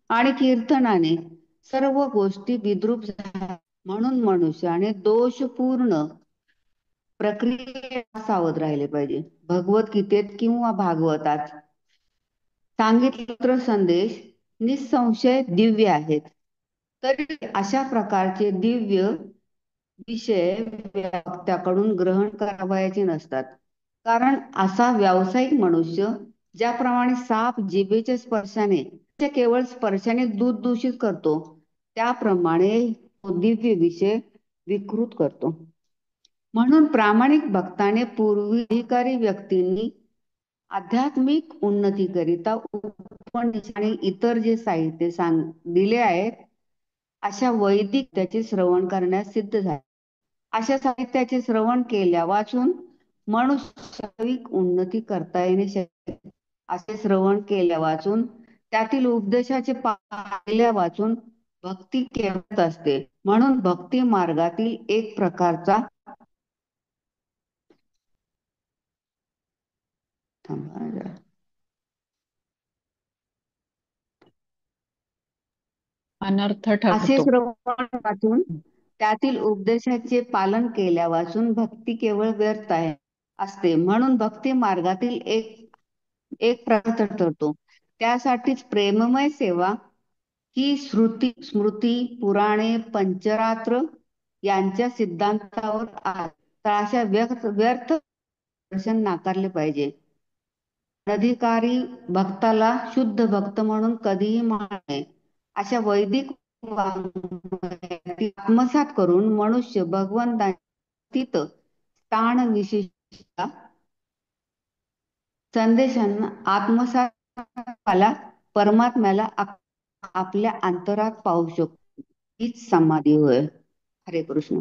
आणि कीर्तनाने सर्व गोष्टी विद्रूप झाल्या. म्हणून मनुष्याने दोषपूर्ण प्रक्रियेत सावध राहिले पाहिजे. भगवद्गीतेत किंवा भागवतात सांगितलेले संदेश निसंशय दिव्य आहेत. तरी अशा प्रकारचे दिव्य विषय वक्त्याकडून ग्रहण करावयाचे नसतात. कारण असा व्यावसायिक मनुष्य ज्याप्रमाणे साप जिभेच्या स्पर्शाने केवळ स्पर्शाने दूध दूषित करतो, त्याप्रमाणे तो दिव्य विषय विकृत करतो. म्हणून प्रामाणिक भक्ताने पूर्वाधिकारी व्यक्तींनी आध्यात्मिक उन्नतीकरिता उपनिषद आणि इतर जे साहित्य दिले आहेत, अशा वैदिक त्याचे श्रवण करण्यास सिद्ध झाले. अशा साहित्याचे श्रवण केल्या वाचून मनुष्याविक उन्नती करता येणे शक्य. असे श्रवण केल्या वाचून त्यातील उपदेशाचे पाहिल्या वाचून भक्ती केवळ असते. म्हणून भक्ती मार्गातील एक प्रकारचा अनर्थ असे ठरतो. श्रवण वाचून त्यातील उपदेशाचे पालन केल्या वाचून भक्ती केवळ व्यर्थ आहे असते. म्हणून भक्ती मार्गातील एक प्रकार ठरतो. त्यासाठीच प्रेममय सेवा ही श्रुती, स्मृती, पुराणे, पंचरात्र यांच्या सिद्धांतावर तर अशा व्यर्थ दर्शन नाकारले पाहिजे. अधिकारी भक्ताला शुद्ध भक्त म्हणून कधीही मानू नये. अशा वैदिक आत्मसात करून मनुष्य भगवंतातीत स्थान विशिष्ट संदेशांना आत्मसात परमात्म्याला आपल्या अंतरात पाहू शकतो. हीच समाधी होय. हरे कृष्ण.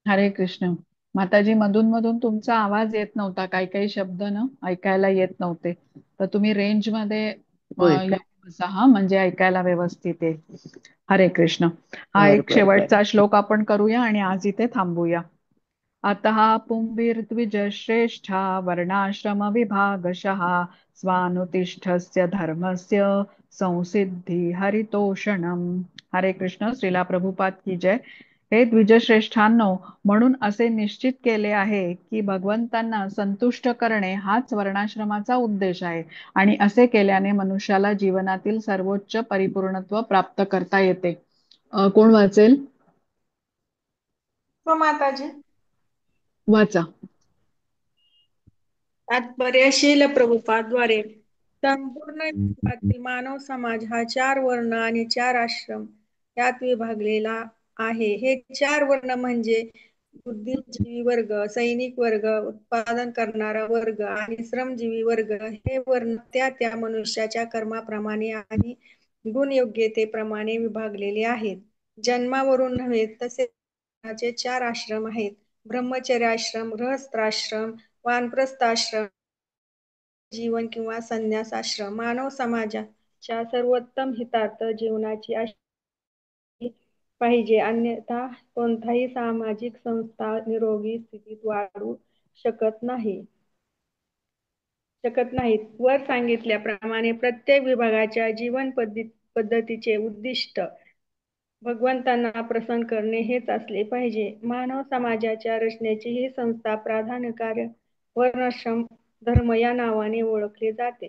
हरे कृष्ण. माताजी, मधून मधून तुमचा आवाज येत नव्हता. काही काही शब्द ना ऐकायला येत नव्हते, तर तुम्ही रेंज मध्ये येऊन बसा हा, म्हणजे ऐकायला व्यवस्थित आहे. हरे कृष्ण. हा एक शेवटचा श्लोक आपण करूया आणि आज इथे थांबूया. अतः पुंभिर्द्विजश्रेष्ठा वर्णाश्रम विभागशः स्वानुतिष्ठस्य धर्मस्य संसिद्धी हरितोषणम. हरे कृष्ण. श्रीला प्रभुपाद की जय. हे द्विजश्रेष्ठांनो, म्हणून असे निश्चित केले आहे की भगवंतांना संतुष्ट करणे हाच वर्णाश्रमाचा उद्देश आहे, आणि असे केल्याने मनुष्याला जीवनातील सर्वोच्च परिपूर्णत्व प्राप्त करता येते. कोण वाचेल? हो माताजी. वाचा. तात्पर्यशील प्रभुपाद्वारे संपूर्ण विश्वातील मानव समाज हा 4 वर्ण आणि 4 आश्रम यात विभागलेला आहे. हे 4 वर्ण म्हणजे बुद्धिजीवी वर्ग, सैनिक वर्ग, उत्पादन करणारा वर्ग आणि श्रमजीवी वर्ग. हे वर्ण त्या त्या मनुष्याच्या कर्माप्रमाणे आणि गुणयोग्यतेप्रमाणे विभागलेले आहेत. जन्मावरून नव्हे, तसे 4 आश्रम आहेत: ब्रह्मचर्याश्रम, गृहस्थाश्रम, वानप्रस्थाश्रम, जीवन किंवा संन्यासाश्रम. मानव समाजाच्या सर्वोत्तम हितार्थ जीवनाची पाहिजे, अन्यथा कोणताही सामाजिक संस्था निरोगी स्थितीत वाढू शकत नाहीत. वर सांगितल्याप्रमाणे प्रत्येक विभागाच्या जीवन पद्धतीचे उद्दिष्ट भगवंतांना प्रसन्न करणे हेच असले पाहिजे. मानव समाजाच्या रचनेची ही संस्था प्राधान्य कार्य वर्णाश्रम धर्म या नावाने ओळखले जाते.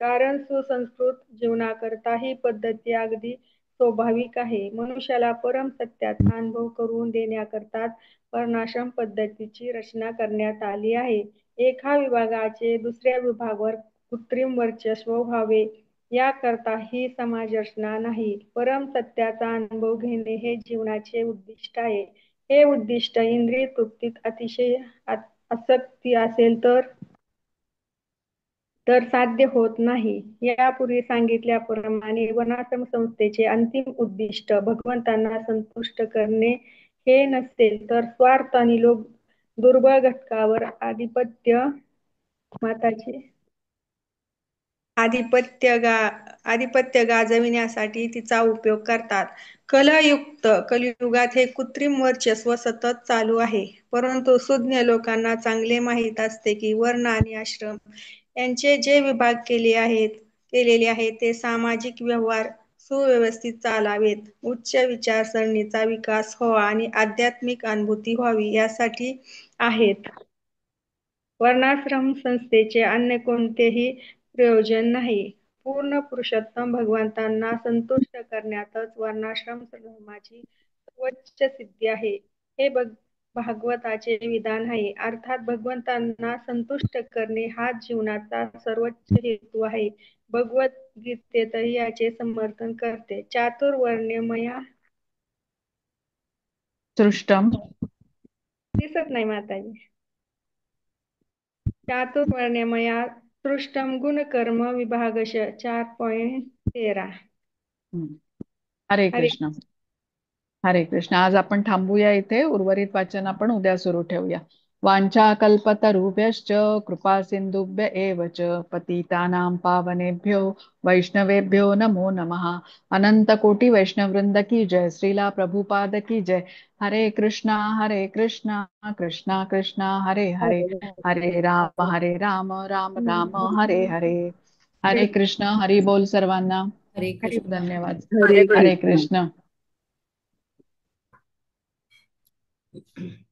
कारण सुसंस्कृत जीवनाकरता ही पद्धती अगदी स्वाभाविक आहे. मनुष्याला परम सत्याचा अनुभव करून देण्याकरता वर्णाश्रम पद्धतीची रचना करण्यात आली आहे. एका विभागाचे दुसऱ्या विभागावर कृत्रिम वर्चस्व व्हावे याकरता ही समाज रचना नाही. परम सत्याचा अनुभव घेणे हे जीवनाचे उद्दिष्ट आहे. हे उद्दिष्ट इंद्रिय तृप्तीत अतिशय आसक्ती असेल तर साध्य होत नाही. यापूर्वी सांगितल्याप्रमाणे वर्णाश्रम संस्थेचे अंतिम उद्दिष्ट भगवंतांना संतुष्ट करणे हे नसेल तर स्वार्थ आणि लोभ दुर्बळ घटकावर आधिपत्य गाजविण्यासाठी तिचा उपयोग करतात. कलियुगात हे कृत्रिम वर्चस्व सतत चालू आहे. परंतु सुज्ञ लोकांना चांगले माहीत असते की वर्ण आणि आश्रम यांचे जे विभाग केलेले आहेत ते सामाजिक व्यवहार सुव्यवस्थित चालावेत, उच्च विचारसरणीचा विकास व्हावा आणि आध्यात्मिक अनुभूती व्हावी यासाठी आहेत. वर्णाश्रम संस्थेचे अन्य कोणतेही प्रयोजन नाही. पूर्ण पुरुषोत्तम भगवंतांना संतुष्ट करण्यातच वर्णाश्रम धर्माची सर्वोच्च सिद्धी आहे. हे भागवताचे विधान आहे. अर्थात भगवंतांना संतुष्ट करणे हाच जीवनाचा सर्वोच्च हेतू आहे. भगवद्गीतेतही याचे समर्थन करते. चातुर्वर्ण्यमया सृष्टम दिसत नाही माताजी. चातुर्वर्ण्यमया सृष्टम गुणकर्म विभागश 4.13. हरे कृष्ण. हरे कृष्ण. आज आपण थांबूया इथे. उर्वरित वाचन आपण उद्या सुरू ठेवूया. वांछा कल्पतरुभ्यश्च कृपा सिंधुभ्य एव च पतितानां पावनेभ्यो वैष्णवेभ्यो नमो नमः. अनंत कोटि वैष्णव वृंद की जय. श्रीला प्रभुपाद की जय. हरे कृष्णा कृष्णा कृष्णा हरे हरे, हरे राम राम राम हरे हरे. हरे कृष्ण. हरी बोल सर्वांना. हरे कृष्ण. धन्यवाद. हरे हरे कृष्ण. कृष्ण.